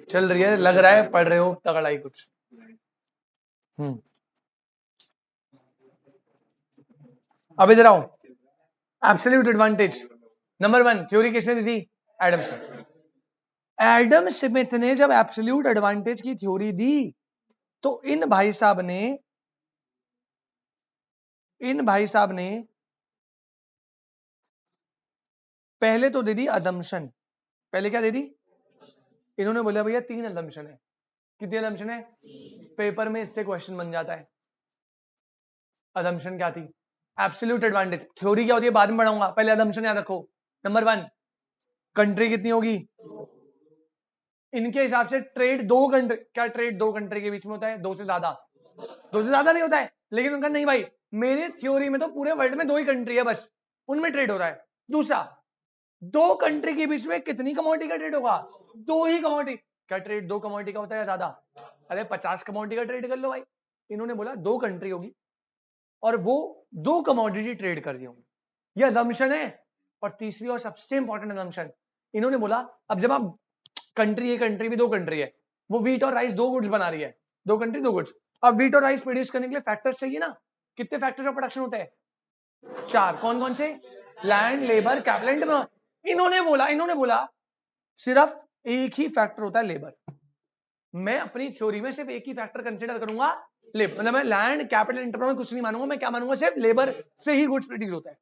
चल रही है, लग रहा है पढ़ रहे हो तगड़ाई कुछ। अब इधर आओ, एब्सोल्यूट एडवांटेज नंबर 1 थ्योरी किसने दी थी, एडम स्मिथ। एडम स्मिथ ने जब एब्सोल्यूट एडवांटेज की थ्योरी दी तो इन भाई साहब ने पहले तो दे दी अजम्पशन। पहले क्या दे दी, इन्होंने बोला भैया 3 अजम्पशन है। कितनी अजम्पशन है, पेपर में इससे क्वेश्चन बन जाता है। अजम्पशन क्या थी, एब्सोल्यूट एडवांटेज। थ्योरी क्या होती है बाद में पढ़ाऊंगा, पहले अजम्पशन याद रखो। नंबर 1, कंट्री कितनी होगी, इनके हिसाब से ट्रेड 2 कंट्री, क्या ट्रेड 2 कंट्री के बीच में होता है, 2 से ज्यादा, 2 से ज्यादा नहीं होता है। लेकिन उनका नहीं भाई, मेरे थ्योरी में तो पूरे वर्ल्ड में 2 ही कंट्री है बस, उनमें ट्रेड हो रहा है। दूसरा, 2 कंट्री के बीच में कितनी कमोडिटी का ट्रेड होगा, 2 ही कमोडिटी। क्या ट्रेड 2 कमोडिटी का होता है या ज्यादा, अरे 50 कमोडिटी का ट्रेड कर लो भाई। इन्होंने बोला 2 कंट्री होगी और वो 2 कमोडिटी ट्रेड कर रही होंगी, ये अजम्पशन है। और तीसरी और सबसे इंपॉर्टेंट अजम्पशन, इन्होंने बोला अब जब आप कंट्री, ये कंट्री भी 2 कंट्री है, वो व्हीट और राइस 2 गुड्स बना रही है, 2 कंट्री 2 गुड्स। अब व्हीट और राइस प्रोड्यूस करने के लिए फैक्टर्स चाहिए ना, कितने फैक्टर्स ऑफ प्रोडक्शन होते हैं, 4। कौन कौन से, लैंड, लेबर, कैपिटल एंड। इन्होंने बोला सिर्फ एक ही फैक्टर होता है लेबर। मैं अपनी थ्योरी में सिर्फ एक ही फैक्टर कंसीडर करूंगा, लेबर। मतलब मैं लैंड कैपिटल इंटरनल कुछ नहीं मानूंगा, मैं क्या मानूंगा, सिर्फ लेबर से ही गुड्स प्रोड्यूस होता है।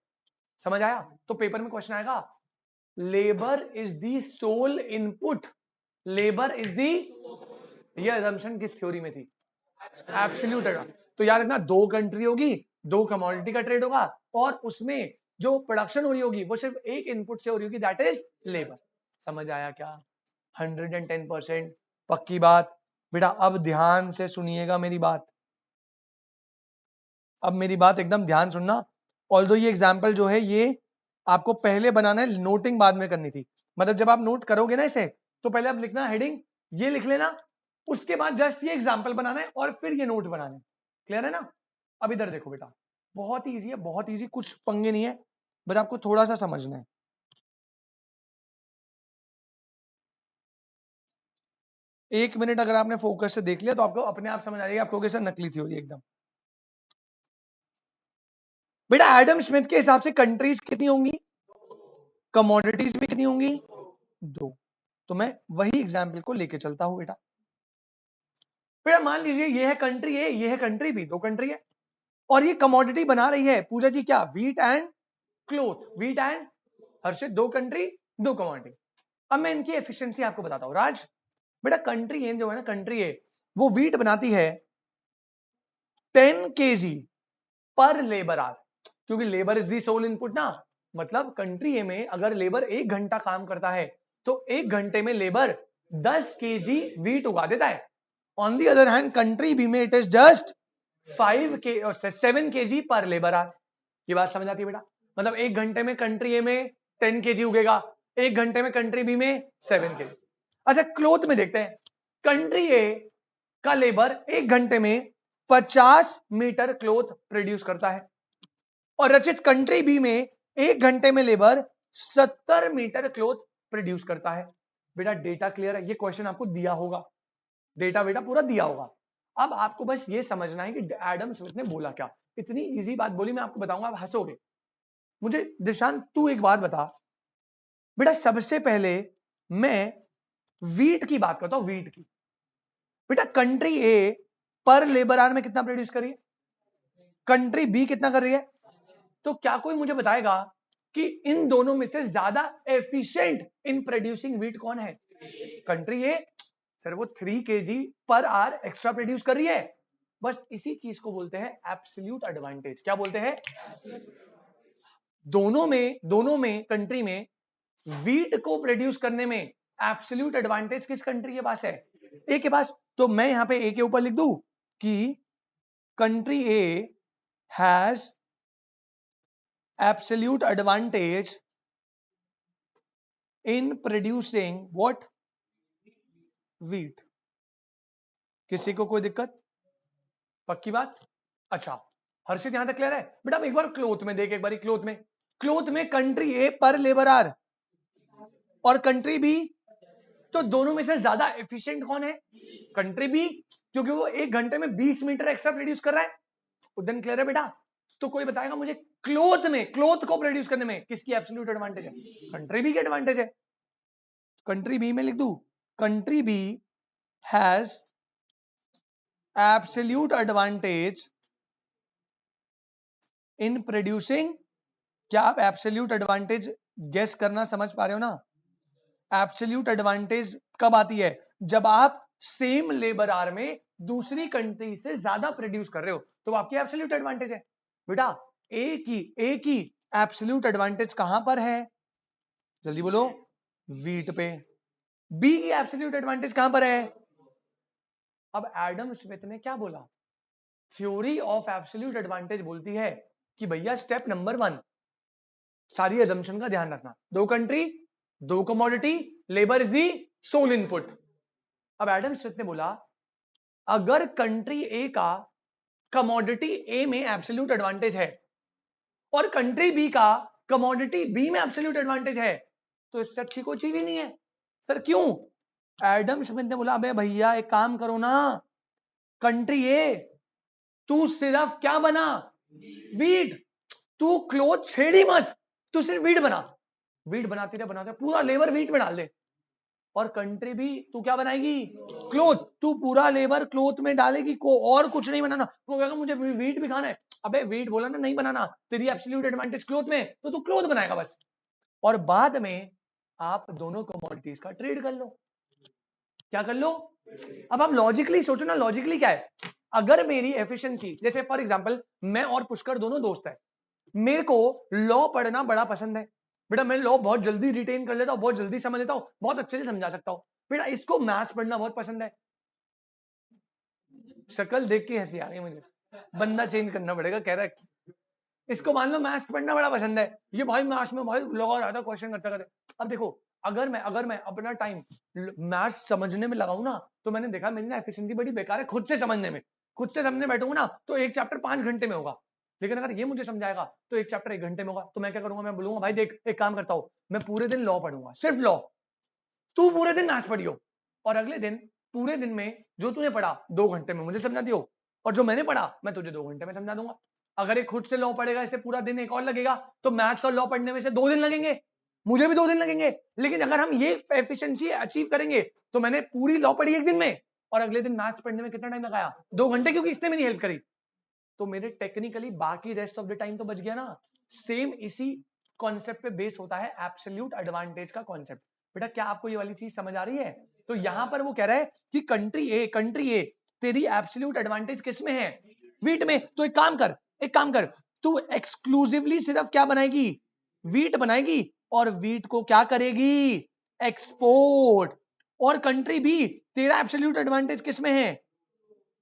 समझ आया? तो पेपर में क्वेश्चन आएगा, labour is the sole input, labour is the, ये असम्पशन किस थ्योरी में थी? एब्सोल्यूट। तो याद रखना, दो कंट्री होगी, दो कमोडिटी का ट्रेड होगा, और उसमें जो प्रोडक्शन हो रही होगी वो सिर्फ एक इनपुट से हो रही होगी, दैट इज लेबर। समझ आया क्या? 110% पक्की बात। बेटा अब ध्यान से सुनिएगा मेरी बात, अब मेरी बात एकदम ध्यान सुनना। ऑल्दो ये एग्जाम्पल जो है ये आपको पहले बनाना है, नोटिंग बाद में करनी थी। मतलब जब आप नोट करोगे ना इसे, तो पहले आप लिखना हेडिंग, ये लिख लेना, उसके बाद जस्ट ये एग्जाम्पल बनाना है और फिर ये नोट बनाना है। क्लियर है ना? अब इधर देखो बेटा, बहुत ही इजी है, बहुत इजी, कुछ पंगे नहीं है, बस आपको थोड़ा सा समझना है। एक मिनट अगर आपने फोकस से देख लिया तो आपको अपने आप समझ आ जाएगा, आपको कैसे नकली थ्योरी एकदम। बेटा एडम स्मिथ के हिसाब से कंट्रीज कितनी होंगी, कमोडिटीज भी कितनी होंगी? दो। तो मैं वही एग्जाम्पल को लेके चलता हूं बेटा। बेटा मान लीजिए ये है कंट्री ए, ये है कंट्री बी, दो कंट्री है, और ये कमोडिटी बना रही है पूजा जी क्या, wheat and cloth, wheat and Harshit, दो कंट्री दो कमोडिटी। अब मैं इनकी एफिशिएंसी आपको बताता हूं। राज बेटा कंट्री ए जो है ना, कंट्री ए वो व्हीट बनाती है 10 kg पर लेबर आवर, क्योंकि labour is the sole input ना। मतलब कंट्री ए में अगर लेबर 1 घंटा काम करता है तो 1 घंटे में लेबर 10 kg व्हीट उगा देता है। On the other hand country B में it is just 7 kg per labour hour. ये बात समझ आती है बेटा? मतलब 1 घंटे में कंट्री ए में 10 kg उगेगा, 1 घंटे में कंट्री बी में 7 kg। अच्छा क्लोथ में देखते हैं, कंट्री ए का लेबर 1 घंटे में 50 मीटर क्लोथ प्रोड्यूस करता है, और रचित कंट्री बी में 1 घंटे में लेबर 70 मीटर क्लोथ प्रोड्यूस करता है। बेटा डेटा क्लियर है? ये क्वेश्चन आपको दिया होगा, डेटा बेटा पूरा दिया होगा। अब आपको बस ये समझना है कि एडम स्मिथ ने बोला क्या। इतनी इजी बात बोली, मैं आपको बताऊंगा, आप हंसोगे। मुझे दिशांत तू एक बात बता बेटा, सबसे पहले मैं वीट की बात करता हूं, वीट की। बेटा कंट्री ए पर लेबर आवर में कितना प्रोड्यूस कर रही है, कंट्री बी कितना कर रही है? तो क्या कोई मुझे बताएगा कि इन दोनों में से ज्यादा एफिशिएंट इन प्रोड्यूसिंग व्हीट कौन है? कंट्री ए। सर वो 3 kg per hour extra produce कर रही है। बस इसी चीज को बोलते हैं एब्सोल्यूट एडवांटेज। क्या बोलते हैं? दोनों में कंट्री में व्हीट को प्रोड्यूस करने में एब्सोल्यूट एडवांटेज किस कंट्री के पास है? ए के पास। तो मैं यहां पे ए के ऊपर लिख दूं कि country A has absolute advantage in producing what? Wheat. किसी को कोई दिक्कत? पक्की बात? अच्छा हर्षित यहां तक क्लियर है? बेटा एक बार क्लोथ में देख, एक बार क्लोथ में, क्लोथ में कंट्री ए पर लेबर आवर और कंट्री बी, तो दोनों में से ज्यादा एफिशिएंट कौन है? कंट्री बी, क्योंकि वो 1 घंटे में 20 मीटर एक्स्ट्रा प्रोड्यूस कर रहा है। उदन क्लियर है बेटा? तो कोई बताएगा मुझे क्लोथ में, क्लोथ को प्रोड्यूस करने में किसकी एब्सोल्यूट एडवांटेज है? कंट्री बी की एडवांटेज है। कंट्री बी में लिख दूं, country B has absolute advantage in producing. क्या आप एब्सोल्यूट एडवांटेज गेस करना समझ पा रहे हो ना? एब्सोल्यूट एडवांटेज कब आती है? जब आप सेम लेबर आवर में दूसरी कंट्री से ज्यादा प्रोड्यूस कर रहे हो, तो आपकी एब्सोल्यूट एडवांटेज है। बेटा ए की एब्सोल्यूट एडवांटेज कहां पर है? जल्दी बोलो। व्हीट पे। बी की एब्सोल्यूट एडवांटेज कहां पर है? अब एडम स्मिथ ने क्या बोला? थ्योरी ऑफ एब्सोल्यूट एडवांटेज बोलती है कि भैया स्टेप नंबर 1, सारी अजम्पशन का ध्यान रखना, दो कंट्री दो commodity, labour is the sole input. अब एडम स्मिथ ने बोला अगर कंट्री ए का कमोडिटी ए में एब्सोल्यूट एडवांटेज है और कंट्री बी का कमोडिटी बी में एब्सोल्यूट एडवांटेज है, तो इससे अच्छी कोई चीज ही नहीं है। सर क्यों? एडम स्मिथ ने बोला अबे भैया एक काम करो ना, कंट्री ए तू सिर्फ क्या बना? वीट। तू क्लोथ छेड़ी मत, तू सिर्फ वीट बना। वीट बनाते रहे पूरा लेबर वीट में डाल दे। और कंट्री भी तू क्या बनाएगी, क्लोथ। तू पूरा लेबर क्लोथ में डालेगी को और कुछ नहीं बनाना। वो कहेगा मुझे वीट भी खाना है, अबे वीट बोला ना नहीं बनाना, तेरी एब्सोल्यूट एडवांटेज क्लोथ में, तो तू क्लोथ बनाएगा बस। और बाद में आप दोनों कमोडिटीज का ट्रेड कर लो। क्या कर लो? अब आप लॉजिकली सोचो ना, लॉजिकली क्या है, अगर मेरी एफिशिएंसी, जैसे फॉर एग्जांपल मैं और पुष्कर दोनों दोस्त है, मेरे को लॉ पढ़ना बड़ा पसंद है बेटा, मैं लॉ बहुत जल्दी रिटेन कर लेता हूं, बहुत जल्दी समझ लेता हूं, बहुत अच्छे से समझा सकता हूं बेटा। इसको मैथ्स पढ़ना बहुत पसंद है। शक्ल देख के हंसी आ गई मुझे, बंदा चेंज करना पड़ेगा, कह रहा है इसको मान लो मैथ्स पढ़ना बड़ा पसंद है, ये भाई मैथ्स में भाई लगा रहा था क्वेश्चन करते करते। अब देखो, अगर मैं अपना टाइम मैथ्स समझने में लगाऊं ना, तो मैंने देखा मेरी ना एफिशिएंसी बड़ी बेकार है खुद से समझने में। खुद से समझने बैठूंगा ना तो एक चैप्टर 5 घंटे में होगा, लेकिन अगर ये मुझे समझाएगा तो एक चैप्टर 1 घंटे में होगा। तो मैं क्या करूंगा, मैं बोलूंगा भाई देख एक काम करता हूं, मैं पूरे दिन लॉ पढ़ूंगा, सिर्फ लॉ, तू पूरे दिन मैथ्स पढ़ियो, और अगले दिन पूरे दिन में जो तूने पढ़ा 2 घंटे में मुझे समझा दियो, और जो मैंने पढ़ा मैं तुझे 2 घंटे में समझा दूंगा। अगर एक खुद से लॉ पढ़ेगा इसे पूरा दिन एक और लगेगा, तो मैथ्स और लॉ पढ़ने में से 2 दिन लगेंगे, मुझे भी 2 दिन लगेंगे। लेकिन अगर हम ये एफिशिएंसी अचीव करेंगे, तो मैंने पूरी लॉ पढ़ी एक दिन में, और अगले दिन मैथ्स पढ़ने में कितना टाइम लगाया, 2 घंटे, क्योंकि इसने मेरी हेल्प करी। तो मेरे टेक्निकली बाकी रेस्ट ऑफ द टाइम तो बच गया ना। सेम इसी कॉन्सेप्ट पे बेस होता है एब्सोल्यूट एडवांटेज का कॉन्सेप्ट। बेटा क्या आपको ये वाली चीज समझ आ रही है? तो यहां पर वो कह रहा है कि कंट्री ए तेरी एब्सोल्यूट एडवांटेज किस में है, वीट में। तो एक काम कर, तू एक्सक्लूसिवली सिर्फ क्या बनाएगी, वीट बनाएगी, और वीट को क्या करेगी, एक्सपोर्ट। और कंट्री बी तेरा एब्सोल्यूट एडवांटेज किस में है,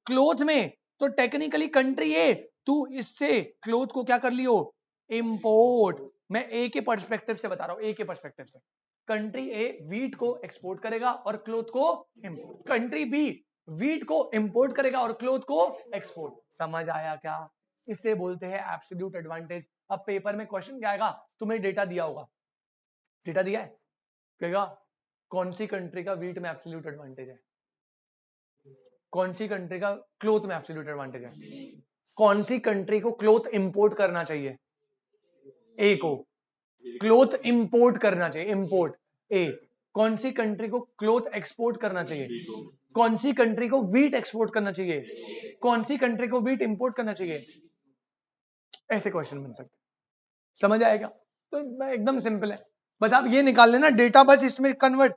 क्लोथ में। तो टेक्निकली कंट्री ए तू इससे क्लोथ को क्या कर लियो, इंपोर्ट। मैं ए के पर्सपेक्टिव से बता रहा हूं, ए के पर्सपेक्टिव से कंट्री ए वीट को एक्सपोर्ट करेगा और क्लोथ को इंपोर्ट, कंट्री बी वीट को इंपोर्ट करेगा और क्लोथ को एक्सपोर्ट। समझ आया क्या? इसे बोलते हैं एब्सोल्यूट एडवांटेज। अब पेपर में क्वेश्चन क्या आएगा, तुम्हें डेटा दिया होगा, डेटा दिया है, कहेगा कौन सी कंट्री का वीट में एब्सोल्यूट एडवांटेज है, कौन सी कंट्री का क्लोथ में एब्सोल्यूट एडवांटेज है, कौन सी कंट्री को क्लोथ इंपोर्ट करना चाहिए, ए को क्लोथ इंपोर्ट करना चाहिए, इंपोर्ट ए। कौन सी कंट्री को क्लोथ एक्सपोर्ट करना चाहिए, कौन सी कंट्री को वीट एक्सपोर्ट करना चाहिए, कौन सी कंट्री को वीट इंपोर्ट करना चाहिए। ऐसे क्वेश्चन बन सकते, समझ आएगा? तो एकदम सिंपल है, बस आप ये निकाल लेना डेटा, बस इसमें कन्वर्ट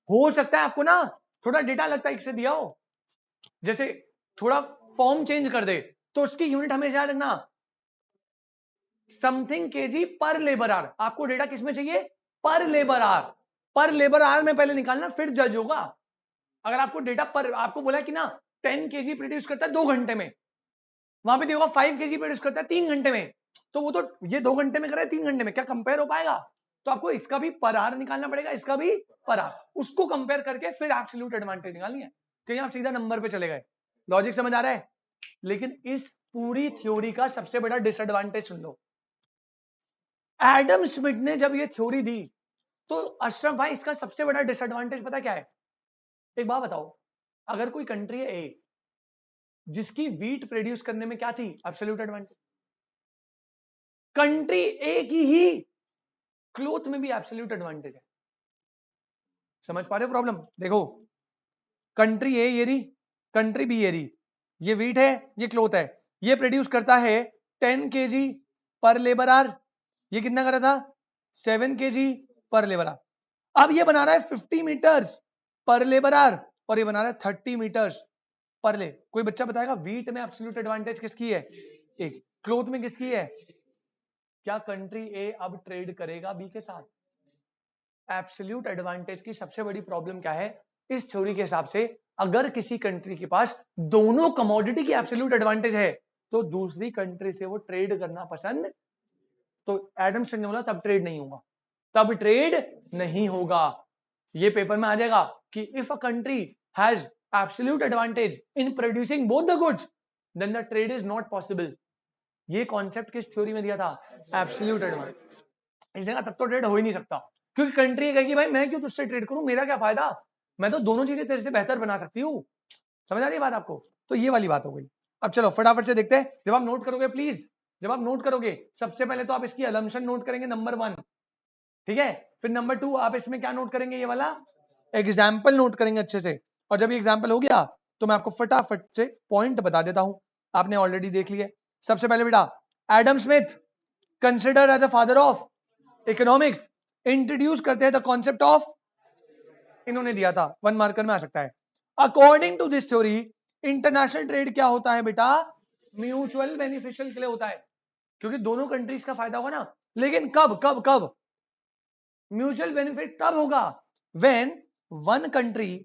हो सकता है आपको ना थोड़ा डेटा लगता है इससे दिया हो, जैसे थोड़ा फॉर्म चेंज कर दे, तो उसकी यूनिट हमेशा याद रखना, समथिंग केजी पर लेबर आवर। आपको डेटा किसमें चाहिए, पर लेबर आवर। पर लेबर आवर में पहले निकालना, फिर जज होगा। अगर आपको डेटा पर, आपको बोला कि ना 10 केजी प्रोड्यूस करता है 2 घंटे में, वहां पे दिया होगा 5 केजी प्रोड्यूस करता है 3 घंटे में, तो वो तो ये 2 घंटे में कर रहा है 3 घंटे में, क्या कंपेयर हो पाएगा? तो आपको इसका भी पर आवर निकालना पड़ेगा, इसका भी पर आवर, उसको कंपेयर करके फिर एब्सोल्यूट एडवांटेज निकालनी है। कहीं आप सीधा नंबर पे चले गए। लॉजिक समझ आ रहा है? लेकिन इस पूरी थ्योरी का सबसे बड़ा डिसएडवांटेज सुन लो, एडम स्मिथ ने जब ये थ्योरी दी, तो अशरफ भाई इसका सबसे बड़ा डिसएडवांटेज पता क्या है? एक बात बताओ, अगर कोई कंट्री है ए जिसकी वीट प्रोड्यूस करने में क्या थी, एब्सोल्यूट एडवांटेज, कंट्री ए की ही क्लोथ में भी एब्सोल्यूट एडवांटेज है। समझ पा रहे हो प्रॉब्लम? देखो कंट्री ए ये रही, कंट्री बी ये रही, ये वीट है ये क्लोथ है, ये प्रोड्यूस करता है 10 केजी पर लेबर आवर, ये कितना कर रहा था 7 केजी पर लेबर आवर। अब ये बना रहा है 50 मीटर्स पर लेबर आवर, और ये बना रहा है 30 मीटर्स पर ले। कोई बच्चा बताएगा वीट में एब्सोल्यूट एडवांटेज किसकी है, एक, क्लोथ में किसकी है? क्या कंट्री ए अब ट्रेड करेगा बी के साथ? एब्सोल्यूट एडवांटेज की सबसे बड़ी प्रॉब्लम क्या है इस थ्योरी के हिसाब से, अगर किसी कंट्री के पास दोनों कमोडिटी की एब्सोल्यूट एडवांटेज है, तो दूसरी कंट्री से वो ट्रेड करना पसंद, तो एडम स्मिथ ने बोला तब ट्रेड नहीं होगा, तब ट्रेड नहीं होगा। ये पेपर में आ जाएगा कि if a country has absolute advantage in producing both the goods, then the trade is not possible. ये कॉन्सेप्ट किस थ्योरी में दिया था, एब्सोल्यूट एडवांटेज। इसने तब तो ट्रेड हो ही नहीं सकता, क्योंकि कंट्री कहेगी भाई मैं क्यों तुझसे ट्रेड करूं, मेरा क्या फायदा, मैं तो दोनों चीजें तेरे से बेहतर बना सकती हूँ। समझ आ रही है बात आपको? तो ये वाली बात हो गई। अब चलो फटाफट से देखते हैं, जब आप नोट करोगे प्लीज, जब आप नोट करोगे सबसे पहले तो आप इसकी असम्पशन नोट करेंगे नंबर 1, ठीक है? फिर नंबर 2 आप इसमें क्या नोट करेंगे, ये वाला एग्जाम्पल नोट करेंगे अच्छे से, और जब ये एग्जाम्पल हो गया तो मैं आपको फटाफट से पॉइंट बता देता हूं, आपने ऑलरेडी देख लिया। सबसे पहले बेटा, Adam Smith considered as the father of economics, introduce करते हैं द कॉन्सेप्ट ऑफ, इन्होंने दिया था, 1 मार्कर में आ सकता है। According to this theory international trade क्या होता है बेटा, म्यूचुअल बेनिफिशियल के लिए होता है, क्योंकि दोनों कंट्रीज का फायदा होगा ना। लेकिन कब कब कब म्यूचुअल बेनिफिट तब होगा, when one country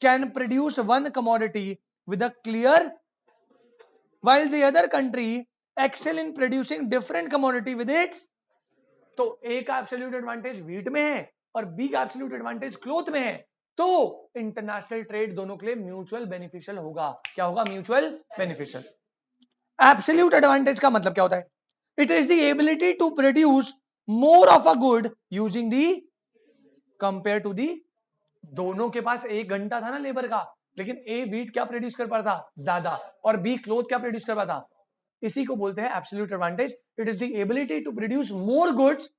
can produce one commodity with a clear, while the other country excel in producing different commodity with its, तो ए का एब्सोल्यूट एडवांटेज व्हीट में है और बी का एब्सोल्यूट एडवांटेज क्लोथ में है, तो इंटरनेशनल ट्रेड दोनों के लिए म्यूचुअल बेनिफिशियल होगा। क्या होगा? Mutual beneficial. एब्सोल्यूट एडवांटेज का मतलब क्या होता है? It is the ability to produce more of a good using the compare to the, दोनों के पास 1 घंटा था ना लेबर का, लेकिन ए व्हीट क्या प्रोड्यूस कर पा रहा था? ज्यादा, और बी क्लोथ क्या प्रोड्यूस कर पा था? इसी को बोलते हैं absolute advantage. It is the ability to produce more goods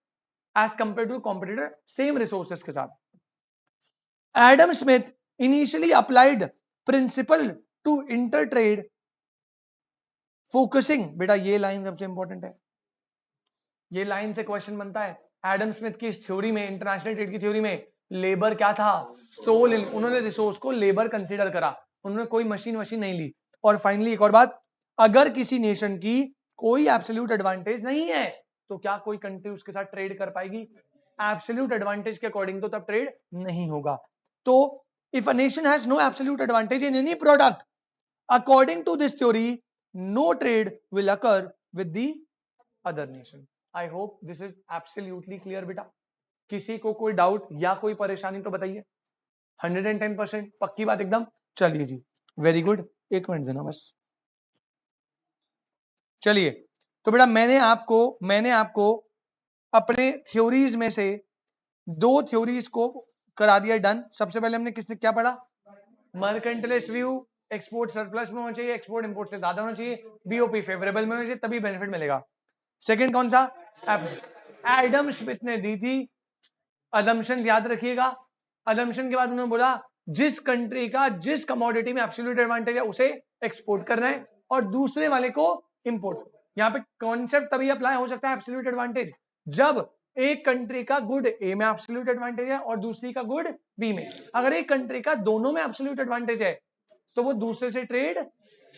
as compare to competitor same resources के साथ। Adam Smith initially applied principle to inter trade focusing, बेटा ये लाइन सबसे इंपॉर्टेंट है, ये लाइन से क्वेश्चन बनता है। एडम स्मिथ की इस थ्योरी में, इंटरनेशनल ट्रेड की थ्योरी में, लेबर क्या था? सोल, उन्होंने रिसोर्स को लेबर कंसीडर करा, उन्होंने कोई मशीन नहीं ली। और फाइनली एक और बात, अगर किसी नेशन की कोई एब्सोल्यूट एडवांटेज नहीं है तो क्या कोई कंट्री उसके साथ ट्रेड कर पाएगी? एब्सोल्यूट एडवांटेज के अकॉर्डिंग तो तब ट्रेड नहीं होगा। तो if a nation has no absolute advantage in any product, according to this theory no trade will occur with the other nation. I hope this is absolutely clear बेटा। किसी को कोई डाउट या कोई परेशानी तो बताइए। 110% पक्की बात एकदम। चलिए जी, वेरी गुड, 1 मिनट देना बस। चलिए, तो बेटा मैंने आपको अपने थ्योरीज में से 2 थ्योरीज को करा दिया डन। सबसे पहले हमने किसने क्या पढ़ा? मर्केंटलिस्ट व्यू, एक्सपोर्ट सरप्लस में होना चाहिए, एक्सपोर्ट इंपोर्ट से ज्यादा होना चाहिए, बीओपी फेवरेबल में होना चाहिए, तभी बेनिफिट मिलेगा। सेकंड कौन सा? एडम स्मिथ ने दी थी अजम्पशन, याद रखिएगा। अजम्पशन के बाद उन्होंने बोला जिस कंट्री का जिस कमोडिटी में एब्सोल्यूट एडवांटेज है उसे एक्सपोर्ट करना है और दूसरे वाले को इंपोर्ट। यहां पे कॉन्सेप्ट तभी अप्लाई हो सकता है एब्सोल्यूट एडवांटेज, जब एक कंट्री का गुड ए में एब्सोल्यूट एडवांटेज है और दूसरी का गुड बी में। अगर एक कंट्री का दोनों में एब्सोल्यूट एडवांटेज है तो वो दूसरे से ट्रेड,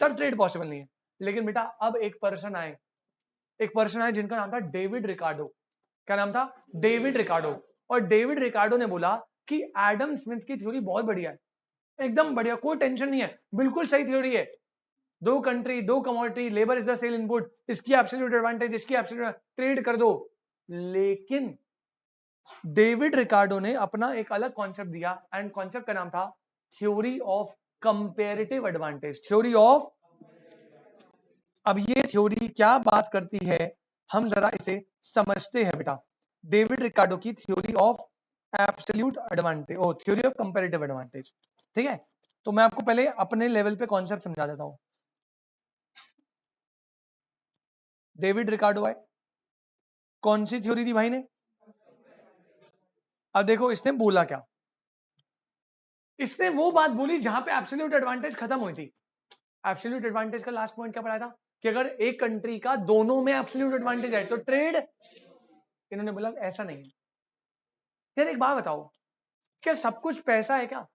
तब ट्रेड पॉसिबल नहीं है। लेकिन बेटा अब एक पर्सन आए जिनका नाम था डेविड रिकार्डो। क्या नाम था? David Ricardo. और डेविड रिकार्डो ने बोला कि एडम स्मिथ की थ्योरी बहुत बढ़िया है, एकदम बढ़िया, कोई टेंशन नहीं है, बिल्कुल सही थ्योरी है। 2 country 2 commodity, labour is the sole input, इसकी एब्सोल्यूट एडवांटेज, इसकी एब्सोल्यूट, ट्रेड कर दो। लेकिन डेविड रिकार्डो ने अपना एक अलग कॉन्सेप्ट दिया एंड कॉन्सेप्ट का नाम था theory of comparative advantage. Theory of, अब ये थ्योरी क्या बात करती है, हम जरा इसे समझते हैं बेटा। डेविड रिकार्डो की theory of absolute advantage, or theory of comparative advantage, ठीक है। तो मैं आपको पहले अपने लेवल पे कॉन्सेप्ट समझा देता हूं। डेविड रिकार्डो है, कौन सी थ्योरी दी भाई ने? अब देखो इसने बोला क्या, इसने वो बात बोली जहां पे एब्सोल्यूट एडवांटेज खत्म हुई थी। एब्सोल्यूट एडवांटेज का लास्ट पॉइंट क्या पढ़ाया था कि अगर एक कंट्री का दोनों में एब्सोल्यूट एडवांटेज है तो ट्रेड, इन्होंने बोला ऐसा नहीं है। यार एक बात बताओ, क्या सब कुछ पैसा है क्या?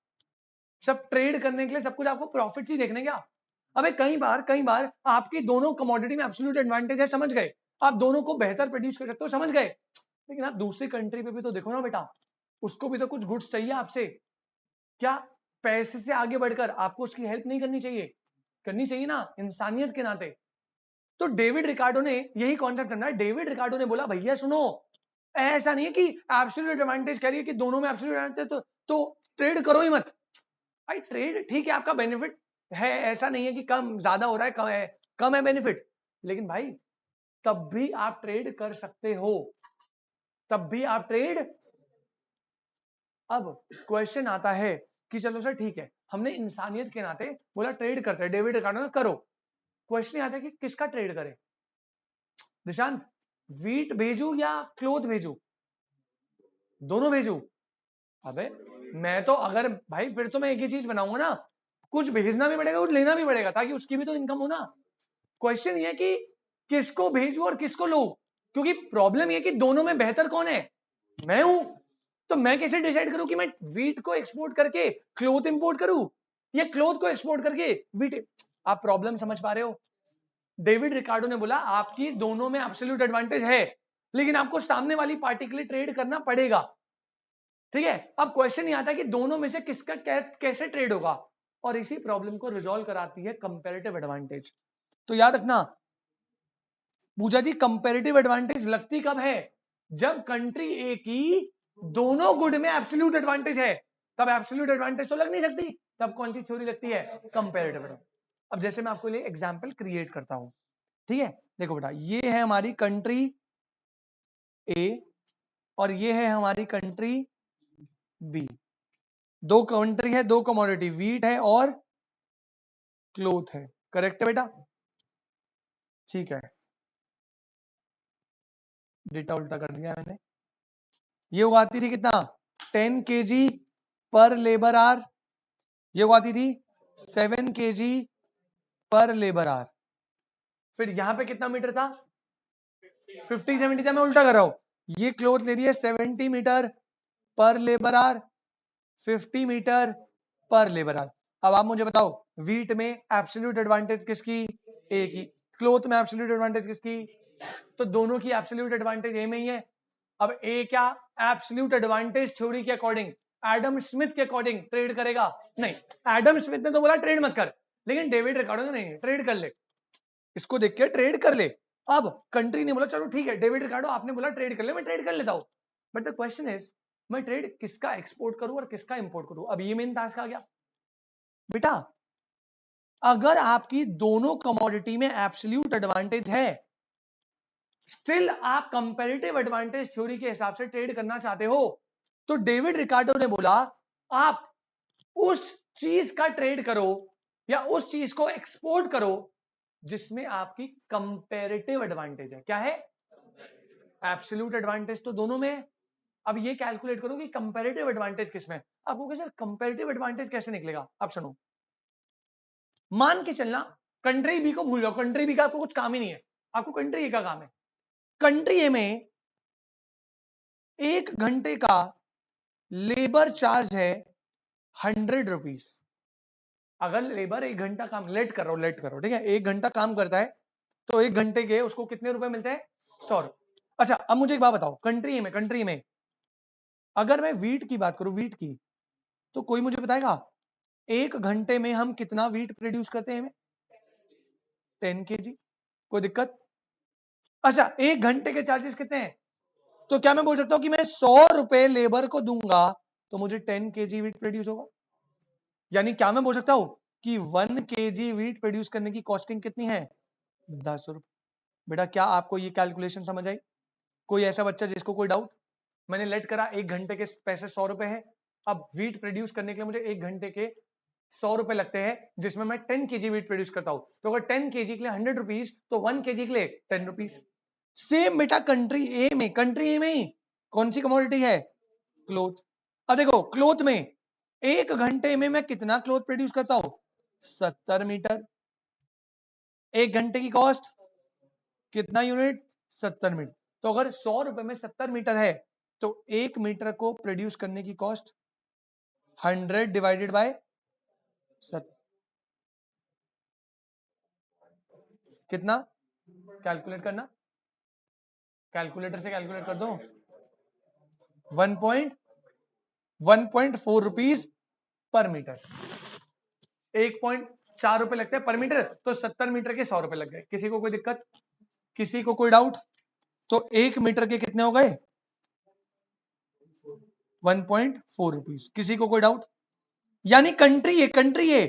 सब ट्रेड करने के लिए सब कुछ आपको प्रॉफिट ही देखने क्या? अबे कई बार आपकी दोनों कमोडिटी में एब्सोल्यूट एडवांटेज है, समझ गए, आप दोनों को बेहतर प्रोड्यूस कर सकते हो, समझ गए, लेकिन आप दूसरी कंट्री पे भी तो देखो ना बेटा, उसको भी तो कुछ गुड्स चाहिए आपसे। क्या पैसे से आगे बढ़कर आपको उसकी हेल्प नहीं करनी चाहिए? करनी चाहिए ना, इंसानियत के नाते। तो डेविड रिकार्डो ने यही कॉन्सेप्ट करना है। डेविड रिकार्डो ने बोला भैया सुनो, ऐसा नहीं है कि एब्सोल्यूट एडवांटेज कह रही है कि दोनों में एब्सोल्यूट एडवांटेज तो ट्रेड करो ही मत। भाई ट्रेड ठीक है, आपका बेनिफिट है, ऐसा नहीं है कि कम ज्यादा हो रहा है, कम है बेनिफिट, लेकिन भाई तब भी आप ट्रेड कर सकते हो, तब भी आप ट्रेड। अब क्वेश्चन आता है कि चलो सर ठीक है, हमने इंसानियत के नाते बोला ट्रेड करते हैं, डेविड रिकार्डो ने करो। क्वेश्चन आता है कि किसका ट्रेड करें? निशांत, वीट भेजू या क्लोथ भेजू? दोनों भेजू? अबे मैं तो अगर भाई फिर तो मैं एक ही चीज बनाऊंगा ना, कुछ भेजना भी पड़ेगा कुछ लेना भी पड़ेगा ताकि उसकी भी तो इनकम हो ना। क्वेश्चन ये है कि किसको भेजूं और किसको लो, क्योंकि प्रॉब्लम ये कि दोनों में बेहतर कौन है, मैं हूं। तो मैं कैसे डिसाइड करूं कि मैं वीट को एक्सपोर्ट करके क्लोथ इंपोर्ट करूं या क्लोथ को एक्सपोर्ट करके वीट। आप प्रॉब्लम समझ पा रहे हो। डेविड रिकार्डो ने बोला आपकी दोनों में एब्सोल्यूट एडवांटेज है, लेकिन आपको सामने वाली पार्टी के लिए ट्रेड करना पड़ेगा। ठीक है, अब क्वेश्चन ये आता है कि दोनों में से किसका कैसे ट्रेड होगा, और इसी प्रॉब्लम को रिजॉल्व कराती है कंपैरेटिव एडवांटेज। तो याद रखना पूजा जी, कंपैरेटिव एडवांटेज लगती कब है, जब कंट्री ए की दोनों गुड में एब्सोल्यूट एडवांटेज है, तब एब्सोल्यूट एडवांटेज तो लग नहीं सकती, तब कौन सी थ्योरी लगती है, कंपैरेटिव एडवांटेज। अब जैसे मैं आपको लिए एग्जांपल क्रिएट करता हूं, ठीक है, देखो बेटा ये है हमारी कंट्री ए और ये है हमारी कंट्री बी। दो कंट्री है, दो कमोडिटी, वीट है और क्लोथ है, करेक्ट है बेटा, ठीक है, डेटा उल्टा कर दिया मैंने। ये उगाती थी कितना 10 kg पर लेबर आवर, ये उगाती थी 7 kg पर लेबर आवर। फिर यहां पे कितना मीटर था 50 70 था, मैं उल्टा कर रहा हूं। ये क्लोथ ले रही है 70 मीटर पर लेबर आवर, 50 मीटर पर लेबर आवर। अब आप मुझे बताओ वीट में एब्सोल्यूट एडवांटेज किसकी, ए की, क्लोथ में एब्सोल्यूट एडवांटेज किसकी, तो दोनों की एब्सोल्यूट एडवांटेज ए में ही है। अब ए क्या एब्सोल्यूट एडवांटेज थ्योरी के अकॉर्डिंग, एडम स्मिथ के अकॉर्डिंग ट्रेड करेगा, नहीं, एडम स्मिथ ने तो बोला ट्रेड मत कर, लेकिन डेविड रिकार्डो ने नहीं, ट्रेड कर ले, इसको देख के ट्रेड कर ले। अब कंट्री ने बोला चलो ठीक है डेविड रिकार्डो आपने बोला ट्रेड कर ले, मैं ट्रेड कर लेता हूं, बट द क्वेश्चन इज मैं ट्रेड किसका एक्सपोर्ट करूं और किसका इंपोर्ट करूं। अब ये मेन टास्क आ गया बेटा, अगर आपकी दोनों कमोडिटी में एब्सोल्यूट एडवांटेज है, स्टिल आप कंपैरेटिव एडवांटेज थ्योरी के हिसाब से ट्रेड करना चाहते हो, तो डेविड रिकार्डो ने बोला आप उस चीज का ट्रेड करो या उस चीज को एक्सपोर्ट करो जिसमें आपकी कंपैरेटिव एडवांटेज है। क्या है, एब्सोल्यूट एडवांटेज तो दोनों में है। अब ये कैलकुलेट करो कि कंपैरेटिव एडवांटेज किसमें। आपको सर कंपैरेटिव एडवांटेज कैसे निकलेगा, आप सुनो, मान के चलना कंट्री बी को भूल जाओ, कंट्री बी का आपको कुछ काम ही नहीं है, आपको कंट्री ए का काम है। कंट्री ए में 1 घंटे का लेबर चार्ज है 100 रुपीज। अगर लेबर 1 घंटा काम, लेट कर रहा हूं ठीक है, 1 घंटा काम करता है तो 1 घंटे के उसको कितने रुपए मिलते हैं, 100 रुपए। अच्छा अब मुझे एक बात बताओ, कंट्री में अगर मैं वीट की बात करूं, वीट की, तो कोई मुझे बताएगा 1 घंटे में हम कितना वीट प्रोड्यूस करते हैं, 10 kg, कोई दिक्कत। अच्छा 1 घंटे के चार्जेस कितने हैं, तो क्या मैं बोल सकता हूं कि मैं 100 रुपए लेबर को दूंगा तो मुझे 10 kg वीट प्रोड्यूस होगा। यानी क्या मैं बोल सकता हूं कि 1 kg वीट प्रोड्यूस करने की कॉस्टिंग कितनी है, 10 रुपए। बेटा क्या आपको ये कैलकुलेशन समझ आई, कोई ऐसा बच्चा जिसको कोई डाउट। मैंने लेट करा 1 घंटे के पैसे 100 रुपए है, अब वीट प्रोड्यूस करने के लिए मुझे 1 घंटे के 100 रुपए लगते हैं, जिसमें मैं 10 kg वीट प्रोड्यूस करता हूं, तो अगर 10 kg के लिए 100 रुपीज तो 1 kg के लिए 10 रुपीज। सेम बेटा कंट्री ए में, कंट्री ए में ही कौन सी कमोडिटी है, क्लोथ। अब देखो क्लोथ में 1 घंटे में मैं कितना क्लोथ प्रोड्यूस करता हूं, 70 मीटर। 1 घंटे की कॉस्ट कितना यूनिट, 70 मीटर। तो अगर 100 रुपए में 70 मीटर है तो 1 मीटर को प्रोड्यूस करने की कॉस्ट 100 डिवाइडेड बाय 70, कितना, कैलकुलेट करना, कैलकुलेटर से कैलकुलेट कर दो, 1.4 रुपीज पर मीटर। 1.4 रुपए लगते हैं पर मीटर, तो 70 मीटर के 100 रुपए लग गए। किसी को कोई दिक्कत, किसी को कोई डाउट, तो 1 मीटर के कितने हो गए 1.4 रुपीज। किसी को कोई डाउट, यानी कंट्री ए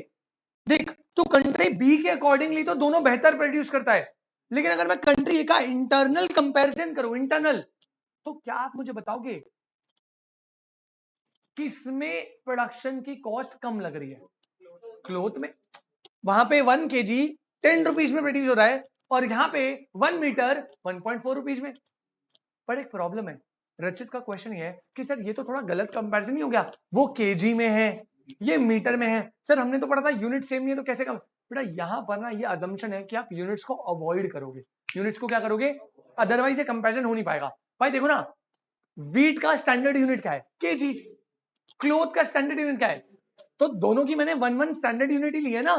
देख, तो कंट्री बी के अकॉर्डिंगली तो दोनों बेहतर प्रोड्यूस करता है, लेकिन अगर मैं कंट्री ए का इंटरनल कंपैरिजन करूं, इंटरनल, तो क्या आप मुझे बताओगे किसमें प्रोडक्शन की कॉस्ट कम लग रही है, क्लोथ में। वहां पे 1 kg 10 रुपीज में प्रोड्यूस हो रहा है और यहां पे 1 मीटर 1.4 रुपीज में। पर एक प्रॉब्लम है, रचित का क्वेश्चन ये है कि सर ये तो थोड़ा गलत कंपैरिजन नहीं हो गया, वो केजी में है ये मीटर में है, सर हमने तो पढ़ा था यूनिट सेम नहीं है तो कैसे कम। बेटा यहाँ पर ना ये अजम्पशन है कि आप यूनिट्स को अवॉइड करोगे, यूनिट्स को क्या करोगे, अदरवाइज ये कंपैरिजन हो नहीं पाएगा। भाई देखो ना, वीट का स्टैंडर्ड यूनिट क्या है, केजी, क्लोथ का स्टैंडर्ड यूनिट क्या है, तो दोनों की मैंने 1 स्टैंडर्ड यूनिट ही ली है ना।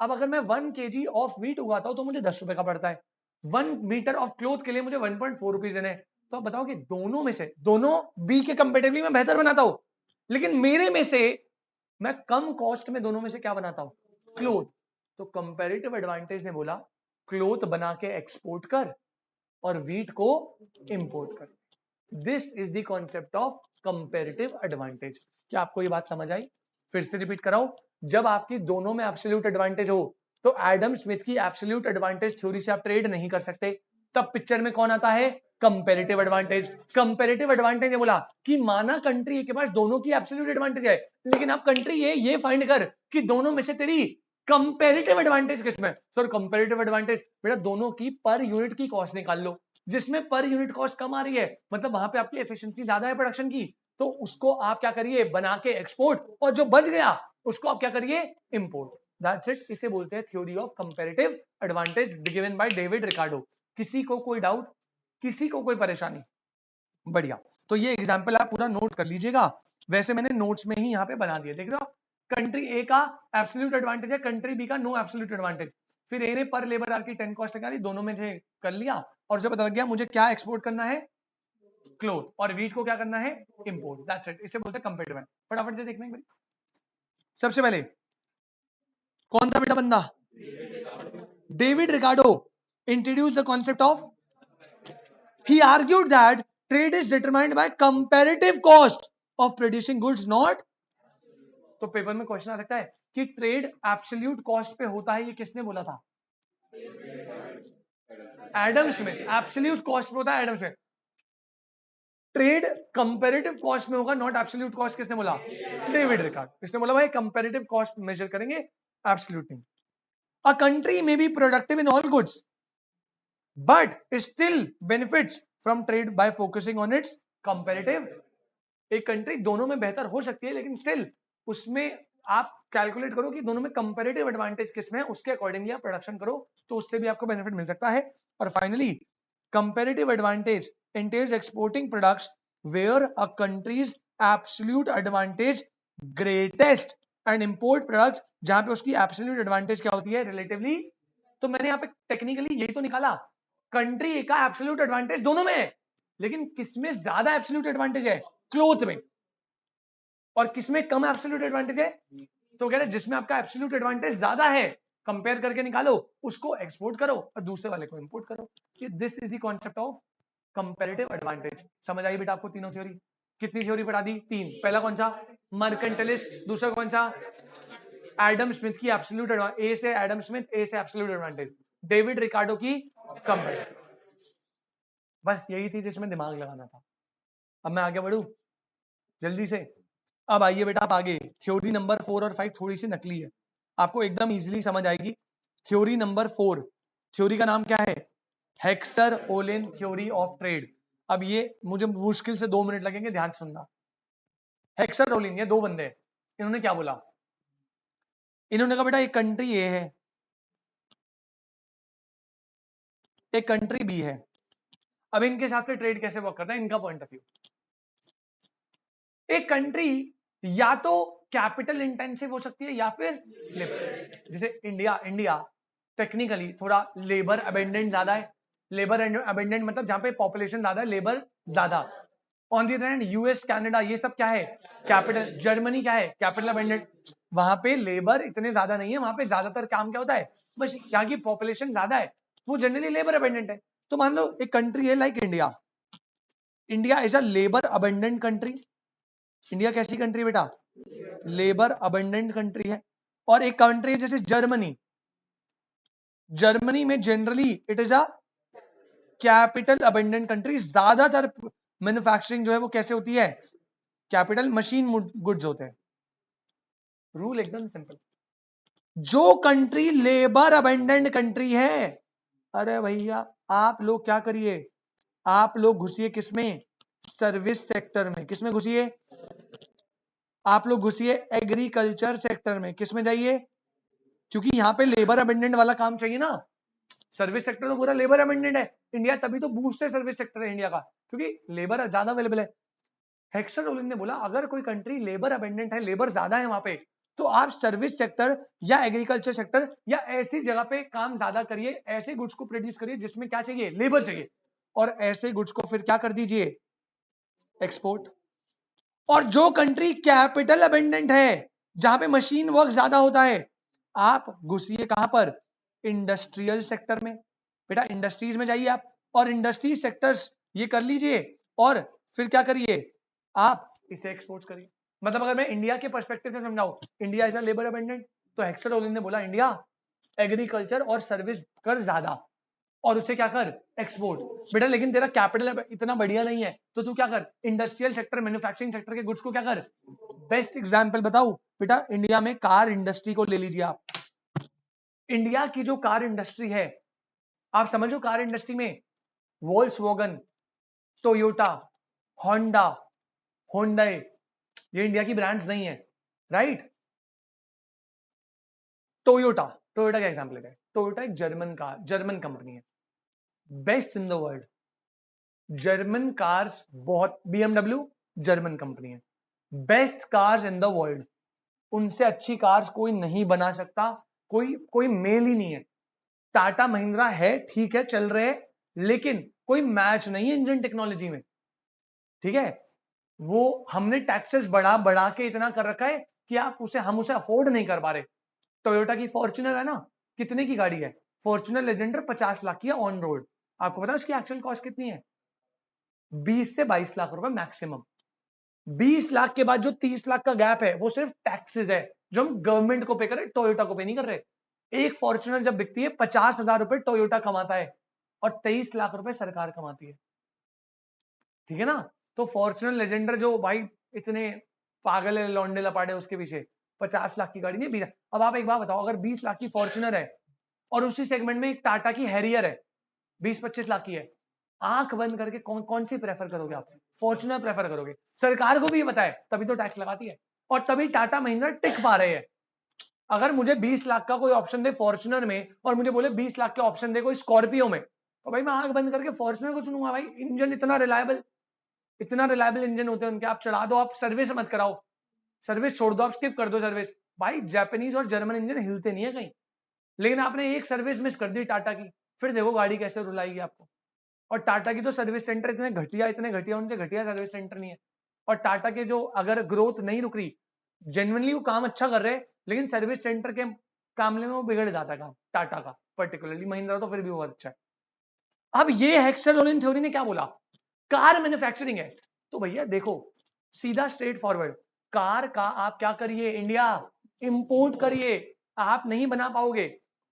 अब अगर मैं 1 kg ऑफ वीट उगाता हूं तो मुझे 10 रुपए का पड़ता है, 1 मीटर ऑफ क्लोथ के लिए मुझे 1.4 रुपीज देने। तो आप बताओ कि दोनों में से, दोनों बी के कंपेरेटिवली मैं बेहतर बनाता हूं, लेकिन मेरे में से मैं कम कॉस्ट में दोनों में से क्या बनाता हूं, क्लोथ। तो कंपेरेटिव एडवांटेज ने बोला क्लोथ बना के एक्सपोर्ट कर और वीट को इंपोर्ट कर। This is the concept of comparative advantage. क्या आपको ये बात समझ आई? फिर से रिपीट कराओ, जब आपकी दोनों में एब्सोल्यूट एडवांटेज हो तो एडम स्मिथ की एब्सोल्यूट एडवांटेज थ्योरी से आप ट्रेड नहीं कर सकते, तब पिक्चर में कौन आता है, कंपेरेटिव एडवांटेज। कंपेरेटिव एडवांटेज ने बोला कि माना कंट्री के पास दोनों की एब्सोल्यूट एडवांटेज है, लेकिन अब कंट्री ये फाइंड कर कि दोनों में से तेरी कंपेरेटिव एडवांटेज किसमें। सर कंपेरेटिव एडवांटेज बेटा दोनों की पर यूनिट की कॉस्ट निकाल लो, जिसमें पर यूनिट कॉस्ट कम आ रही है मतलब वहां पे आपकी एफिशिएंसी ज्यादा है प्रोडक्शन की, तो उसको आप क्या करिए, बना के एक्सपोर्ट, और जो बच गया उसको आप क्या करिए, इंपोर्ट। That's it. इसे बोलते हैं theory of comparative advantage given by David Ricardo. किसी को कोई डाउट, किसी को कोई परेशानी? बढ़िया। तो ये एग्जांपल आप पूरा नोट कर लीजिएगा, वैसे मैंने नोट्स में ही यहाँ पे बना दिया, देख रहे हो। कंट्री ए का एब्सोल्यूट एडवांटेज है, कंट्री बी का नो एब्सोल्यूट एडवांटेज। फिर ए ने पर लेबर आवर की 10 कॉस्ट निकाली, दोनों में से कर लिया, और जब पता लग गया मुझे क्या एक्सपोर्ट करना है, क्लोथ, और वीट को क्या करना है, इंपोर्ट। That's it. इसे बोलते हैं कंपेरेटिव। फटाफट से देखना एक बार। सबसे पहले कौन था बेटा बंदा, David Ricardo introduce the concept of, he argued that trade is determined by comparative cost of producing goods, not। तो पेपर में क्वेश्चन आ सकता है कि ट्रेड एब्सोल्यूट कॉस्ट पे होता है, ये किसने बोला था, एडम स्मिथ। एब्सोल्यूट कॉस्ट पे होता है Adam Smith. Trade comparative cost में होगा, नॉट एब्सोल्यूट कॉस्ट, किसने बोला, डेविड रिकार्ड। इसने बोला भाई कंपैरेटिव कॉस्ट मेजर करेंगे, एब्सोल्यूट नहीं। अ कंट्री में be productive in all goods but still benefits from trade by focusing on its comparative। एक कंट्री दोनों में बेहतर हो सकती है, लेकिन स्टिल उसमें आप कैलकुलेट करो कि दोनों में कंपैरेटिव एडवांटेज किसमें है, उसके अकॉर्डिंगली आप प्रोडक्शन करो, तो उससे भी आपको बेनिफिट मिल सकता है। और finally comparative advantage entails exporting products where a country's absolute advantage greatest and import products जहां पे उसकी absolute advantage क्या होती है, relatively। तो मैंने यहाँ पे टेक्निकली यही तो निकाला, कंट्री का एब्सोल्यूट एडवांटेज दोनों में है, लेकिन किसमें ज्यादा एब्सोल्यूट एडवांटेज है, क्लोथ में, और किसमें कम एब्सोल्यूट एडवांटेज है, तो कह रहे जिसमें आपका एब्सोल्यूट एडवांटेज ज्यादा है कंपेयर करके निकालो, उसको एक्सपोर्ट करो और दूसरे वाले को इंपोर्ट करो। This is the concept of comparative advantage. समझ आई बेटा आपको तीनों थ्योरी? कितनी थ्योरी पढ़ा दी, 3। पहला कौन सा, मर्केंटलिस्ट। दूसरा कौन सा, एडम स्मिथ की एब्सोल्यूट एडवांटेज, ए से एडम स्मिथ, ए से एब्सोल्यूट एडवांटेज, डेविड रिकार्डो की कंपेरेटिव। बस यही थी जिसमें दिमाग लगाना था। अब मैं आगे बढ़ू जल्दी से। अब आइए बेटा आप आगे, थ्योरी नंबर 4 और 5 थोड़ी सी नकली है, आपको एकदम इजीली समझ आएगी। थ्योरी नंबर 4, थ्योरी का नाम क्या है, हेक्सर-ओलिन थ्योरी ऑफ ट्रेड। अब ये मुझे मुश्किल से 2 मिनट लगेंगे, ध्यान सुनना। हेक्सर-ओलिन, ये 2 बंदे हैं, इन्होंने क्या बोला, इन्होंने कहा बेटा एक कंट्री ए है, एक कंट्री बी है, अब इनके साथ से ट्रेड कैसे वर्क करता है, इनका पॉइंट ऑफ व्यू। एक कंट्री या तो कैपिटल इंटेंसिव हो सकती है या फिर लेबर, जैसे इंडिया टेक्निकली थोड़ा लेबर अबेंडेंट ज्यादा है, लेबर अबेंडेंट मतलब जहां पे पॉपुलेशन ज्यादा है, लेबर ज्यादा। On the other hand US, Canada, ये सब क्या है, कैपिटल। जर्मनी क्या है, कैपिटल अबेंडेंट, वहां पे लेबर इतने ज्यादा नहीं है, वहां पे ज्यादातर काम क्या होता है, बस यहाँ की पॉपुलेशन ज्यादा है, वो जनरली लेबर अबेंडेंट है। तो मान लो एक कंट्री है like India, India is a labour abundant country. India कैसी कंट्री बेटा, लेबर अबंडेंट कंट्री है। और एक कंट्री है जैसे जर्मनी, जर्मनी में generally it is a capital abundant country, ज्यादातर मैन्युफैक्चरिंग जो है वो कैसे होती है, कैपिटल मशीन गुड्स होते हैं। रूल एकदम सिंपल, जो कंट्री लेबर अबंडेंट कंट्री है, अरे भैया आप लोग क्या करिए, आप लोग घुसिए किसमें, सर्विस सेक्टर में। किसमें घुसिए? आप लोग घुसिए एग्रीकल्चर सेक्टर में। किसमें जाइए? क्योंकि यहाँ पे लेबर अबेंडेंट वाला काम चाहिए ना। सर्विस सेक्टर तो पूरा लेबर अबेंडेंट है इंडिया, तभी तो बूस्ट है सर्विस सेक्टर है इंडिया का, क्योंकि लेबर ज्यादा अवेलेबल है। हेक्सर रोलिन ने बोला अगर कोई कंट्री लेबर अबेंडेंट है, लेबर ज्यादा है वहां पे, तो आप सर्विस सेक्टर या एग्रीकल्चर सेक्टर या ऐसी जगह पे काम ज्यादा करिए, ऐसे गुड्स को प्रोड्यूस करिए जिसमें क्या चाहिए? लेबर चाहिए, और ऐसे गुड्स को फिर क्या कर दीजिए? एक्सपोर्ट। और जो कंट्री कैपिटल अबेंडेंट है, जहां पे मशीन वर्क ज्यादा होता है, आप घुसिए कहां पर? इंडस्ट्रियल सेक्टर में। बेटा इंडस्ट्रीज में जाइए आप, और इंडस्ट्री सेक्टर्स ये कर लीजिए, और फिर क्या करिए? आप इसे एक्सपोर्ट करिए। मतलब अगर मैं इंडिया के पर्सपेक्टिव से समझाऊं, India is a labour abundant, तो हेक्सर रोलिन ने बोला इंडिया एग्रीकल्चर और सर्विस कर ज्यादा, और उसे क्या कर? एक्सपोर्ट। बेटा लेकिन तेरा कैपिटल इतना बढ़िया नहीं है, तो तू क्या कर? इंडस्ट्रियल सेक्टर, मैन्युफैक्चरिंग सेक्टर के गुड्स को क्या कर? बेस्ट एग्जांपल बताऊं? बेटा इंडिया में कार इंडस्ट्री को ले लीजिए आप। इंडिया की जो कार इंडस्ट्री है, आप समझो कार इंडस्ट्री में वोल्क्सवैगन, टोयोटा, होंडा, होंडई, ये इंडिया की ब्रांड्स नहीं है, राइट? टोयोटा, टोयोटा का एग्जांपल है। टोयोटा एक जर्मन कंपनी है, best in the world. German cars बहुत, बीएमडब्ल्यू जर्मन कंपनी है, best cars in the world. उनसे अच्छी कार्स कोई नहीं बना सकता, कोई मेल ही नहीं है। टाटा महिंद्रा है, ठीक है, चल रहे हैं, लेकिन कोई मैच नहीं है इंजन टेक्नोलॉजी में, ठीक है? वो हमने टैक्सेस बढ़ा बढ़ा के इतना कर रखा है कि हम उसे अफोर्ड नहीं कर पा रहे। टोयोटा की फॉर्च्यूनर है ना, कितने की गाड़ी है? फॉर्च्यूनर लेजेंडर 50 लाख की है ऑन रोड। आपको पता है उसकी एक्चुअल कॉस्ट कितनी है? 20 से 22 लाख रुपए मैक्सिमम। 20 लाख के बाद जो 30 लाख का गैप है, वो सिर्फ टैक्सेस है जो हम गवर्नमेंट को पे कर रहे, टोयोटा को पे नहीं कर रहे। एक फॉर्च्यूनर जब बिकती है, 50,000 रुपए टोयोटा कमाता है, और 23 लाख रुपए सरकार कमाती है, ठीक है ना? तो फॉर्च्यूनर लेजेंडर जो भाई इतने पागल है, लौंडे लपाड़े उसके पीछे, 50 लाख की गाड़ी नहीं, 20। अब आप एक बात बताओ, अगर 20 लाख की फॉर्च्यूनर है और उसी सेगमेंट में एक टाटा की हैरियर है 20-25 लाख की है, आंख बंद करके कौन सी प्रेफर करोगे आप? फॉर्च्यूनर प्रेफर करोगे। सरकार को भी ये पता है, तभी तो टैक्स लगाती है, और तभी टाटा महिंद्रा टिक पा रहे हैं। अगर मुझे 20 लाख का कोई ऑप्शन दे फॉर्च्यूनर में, और मुझे बोले 20 लाख के ऑप्शन दे कोई स्कॉर्पियो में, तो भाई मैं आंख बंद करके फॉर्च्यूनर को चुनूंगा। भाई इंजन इतना रिलायबल इंजन होते हैं उनके, आप चढ़ा दो, आप सर्विस मत कराओ, सर्विस छोड़ दो, आप स्किप कर दो सर्विस। भाई जापानीज और जर्मन इंजन हिलते नहीं है कहीं, लेकिन आपने एक सर्विस मिस कर दी टाटा की, फिर देखो गाड़ी कैसे रुलाएगी आपको। और टाटा की तो सर्विस सेंटर इतने घटिया उनसे घटिया सर्विस सेंटर नहीं है। और टाटा के जो अगर ग्रोथ नहीं रुक रही, जेन्युइनली वो काम अच्छा कर रहे हैं, लेकिन सर्विस सेंटर के मामले में वो बिगड़ जाता है काम टाटा का, पर्टिकुलरली। महिंद्रा तो फिर भी बहुत अच्छा है। अब ये हेक्सर-रोलिन थ्योरी ने क्या बोला? कार मैन्युफैक्चरिंग है, तो भैया देखो सीधा स्ट्रेट फॉरवर्ड, कार का आप क्या करिए? इंडिया इंपोर्ट करिए। आप नहीं बना पाओगे।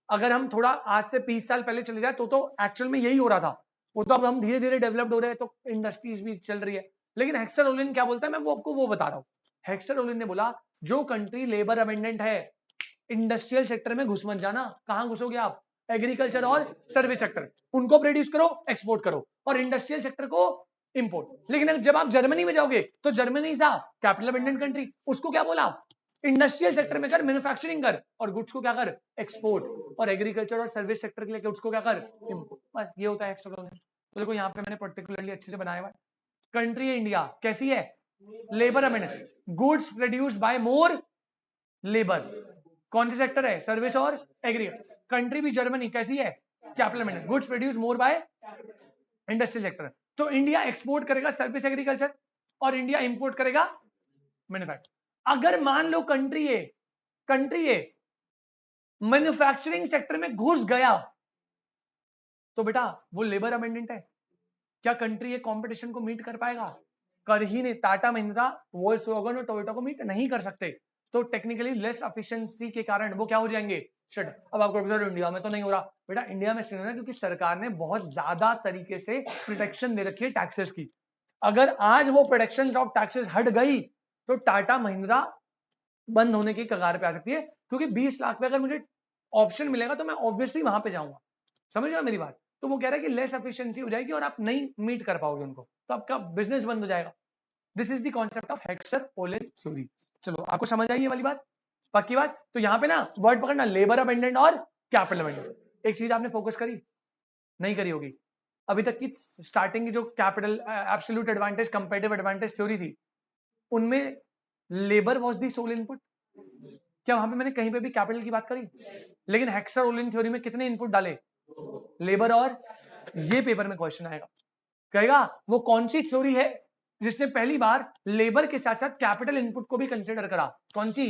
अगर हम थोड़ा आज से 20 साल पहले चले जाए तो एक्चुअल में यही हो रहा था। वो तो अब हम धीरे धीरे डेवलप्ड हो रहे हैं, तो इंडस्ट्रीज भी चल रही है। लेकिन हेक्सर-रोलिन क्या बोलता है, मैं वो आपको वो बता रहा हूं। हेक्सर-रोलिन ने बोला जो कंट्री लेबर अबेंडेंट है, इंडस्ट्रियल सेक्टर में घुस मत जाना। कहां घुसोगे आप? एग्रीकल्चर और सर्विस सेक्टर, उनको प्रोड्यूस करो, एक्सपोर्ट करो, और इंडस्ट्रियल सेक्टर को इंपोर्ट। लेकिन जब आप जर्मनी में जाओगे, तो Germany is capital abundant country, उसको क्या बोला? इंडस्ट्रियल सेक्टर में कर, मैन्युफैक्चरिंग कर, और गुड्स को क्या कर? एक्सपोर्ट। और एग्रीकल्चर और सर्विस सेक्टर के लिए गुड्स को क्या कर? इंपोर्ट। बस ये होता है हेक्सर-रोलिन। तो देखो यहाँ पे मैंने पर्टिकुलरली अच्छे से बनाया हुआ है। कंट्री है इंडिया, कैसी है? Labour abundant, goods produce by more labour. कौन सी सेक्टर है? सर्विस और एग्रीकल्चर। कंट्री भी जर्मनी कैसी है? Capital abundant, goods produce more by industrial sector. तो इंडिया एक्सपोर्ट करेगा सर्विस एग्रीकल्चर, और इंडिया इंपोर्ट करेगा मैन्युफैक्चर। अगर मान लो कंट्री ए मैन्युफैक्चरिंग सेक्टर में घुस गया, तो बेटा वो लेबर अबेंडेंट है। क्या कंट्री ए कंपटीशन को मीट कर पाएगा? कर ही नहीं। टाटा महिंद्रा, वोल्क्सवैगन और टोयोटा को मीट नहीं कर सकते, तो टेक्निकली लेस एफिशिएंसी के कारण वो क्या हो जाएंगे? शट। अब आपको सर इंडिया में तो नहीं हो रहा, बेटा इंडिया में इसलिए ना क्योंकि सरकार ने बहुत ज्यादा तरीके से प्रोटेक्शन दे रखी है टैक्सेस की। अगर आज वो प्रोटेक्शन ऑफ टैक्सेस हट गई, तो टाटा महिंद्रा बंद होने की कगार पे आ सकती है, क्योंकि 20 लाख पे अगर मुझे ऑप्शन मिलेगा तो मैं ऑब्वियसली वहां पे जाऊंगा। समझ रहे हो मेरी बात? तो वो कह रहा है कि लेस एफिशिएंसी हो जाएगी और आप नहीं मीट कर पाओगे उनको, तो आपका बिजनेस बंद हो जाएगा। This is the concept of Heckscher-Olin theory. चलो आपको समझ आई ये वाली बात, पक्की बात। तो यहाँ पे ना वर्ड पकड़ना, लेबर अबेंडेंट और कैपिटल अबेंडेंट। एक चीज आपने फोकस करी नहीं करी होगी अभी तक की, स्टार्टिंग की जो capital absolute advantage comparative advantage theory थी, उनमें labour was the sole input. क्या वहां पे मैंने कहीं पे भी कैपिटल की बात करी? लेकिन हेक्सर-ओलिन थ्योरी में कितने इनपुट डाले? लेबर और, ये पेपर में क्वेश्चन आएगा, कहेगा वो कौन सी थ्योरी है जिसने पहली बार लेबर के साथ साथ कैपिटल इनपुट को भी कंसीडर करा? कौन सी?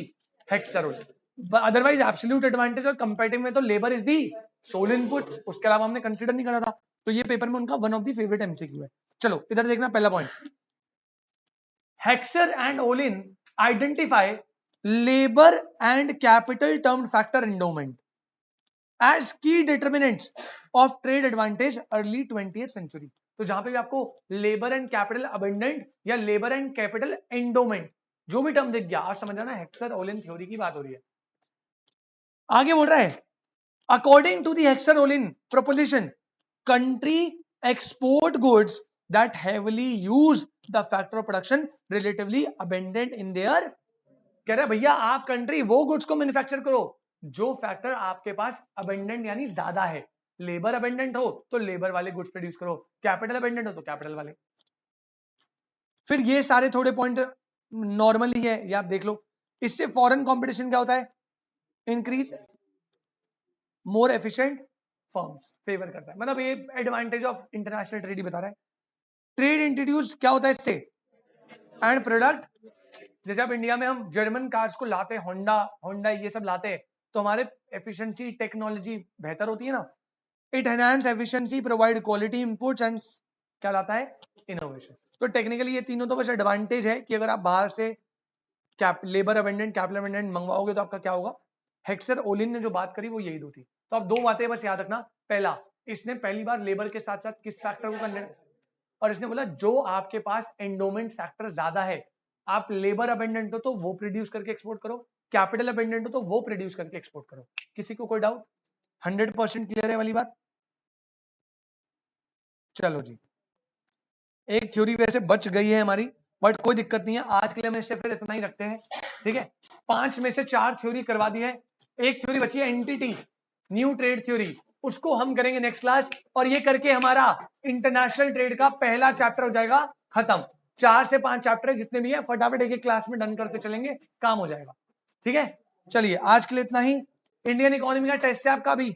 हेक्सर-ओलिन। अदरवाइज एब्सोल्यूट एडवांटेज और कंपैरेटिव में तो labour is the sole input, उसके अलावा हमने कंसीडर नहीं करा था। तो ये पेपर में उनका one of the favourite MCQ है। चलो इधर देखना पहला point, Heckscher and Olin identify labour and capital term factor endowment as key determinants of trade advantage early 20th century। तो जहां पे भी आपको लेबर एंड कैपिटल अबेंडेंट या लेबर एंड कैपिटल एंडोमेंट जो भी टर्म दिख गया, आज समझ जाना हेक्सर-ओलिन थ्योरी की बात हो रही है। आगे बोल रहा है, according to the Heckscher Ohlin proposition, country export goods that heavily use the factor of production relatively abundant in their, कह रहा है भैया आप कंट्री वो गुड्स को मैन्युफैक्चर करो जो फैक्टर आपके पास अबेंडेंट यानी ज्यादा है। लेबर अबेंडेंट हो तो लेबर वाले गुड्स प्रोड्यूस करो, कैपिटल अबेंडेंट हो तो कैपिटल वाले। फिर ये सारे थोड़े पॉइंट नॉर्मल ही है, ये आप देख लो। इससे फॉरेन कंपटीशन क्या होता है? Increase, more efficient firms favour करता है, मतलब ये एडवांटेज ऑफ इंटरनेशनल ट्रेड ही बता रहा है। ट्रेड इंट्रोड्यूस क्या होता है इससे? एंड प्रोडक्ट, जैसे अब इंडिया में हम जर्मन कार्स को लाते हैं, होंडा ये सब लाते हैं, तो हमारे एफिशिएंसी टेक्नोलॉजी बेहतर होती है ना। It enhance efficiency, provide quality inputs and क्या लाता है? इनोवेशन। तो टेक्निकली ये तीनों तो बस एडवांटेज है कि अगर आप बाहर से लेबर अबेंडेंट कैपिटल अबेंडेंट मंगवाओगे तो आपका क्या होगा। हेक्सर-ओलिन ने जो बात करी वो यही दो थी। तो आप दो बातें बस याद रखना, पहला इसने पहली बार लेबर के साथ साथ किस फैक्टर को कंसीडर, और इसने बोला जो आपके पास एंडोमेंट फैक्टर ज्यादा है, आप लेबर अबेंडेंट हो तो वो प्रोड्यूस करके एक्सपोर्ट करो, कैपिटल अबेंडेंट हो तो वो प्रोड्यूस करके एक्सपोर्ट करो। किसी को कोई डाउट? 100% क्लियर है वाली बात? चलो जी, एक थ्योरी वैसे बच गई है हमारी, बट कोई दिक्कत नहीं है, आज के लिए हम इससे फिर इतना ही रखते हैं, ठीक है। 5 में से 4 थ्योरी करवा दी है, एक थ्योरी बची है एनटीटी, न्यू ट्रेड थ्योरी, उसको हम करेंगे नेक्स्ट क्लास, और ये करके हमारा इंटरनेशनल ट्रेड का पहला चैप्टर हो जाएगा खत्म। 4 से 5 चैप्टर जितने भी है फटाफट एक क्लास में डन करते चलेंगे, काम हो जाएगा, ठीक है। चलिए आज के लिए इतना ही। इंडियन इकोनॉमी का टेस्ट है आपका भी।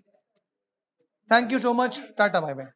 Thank you so much, tata bye bye.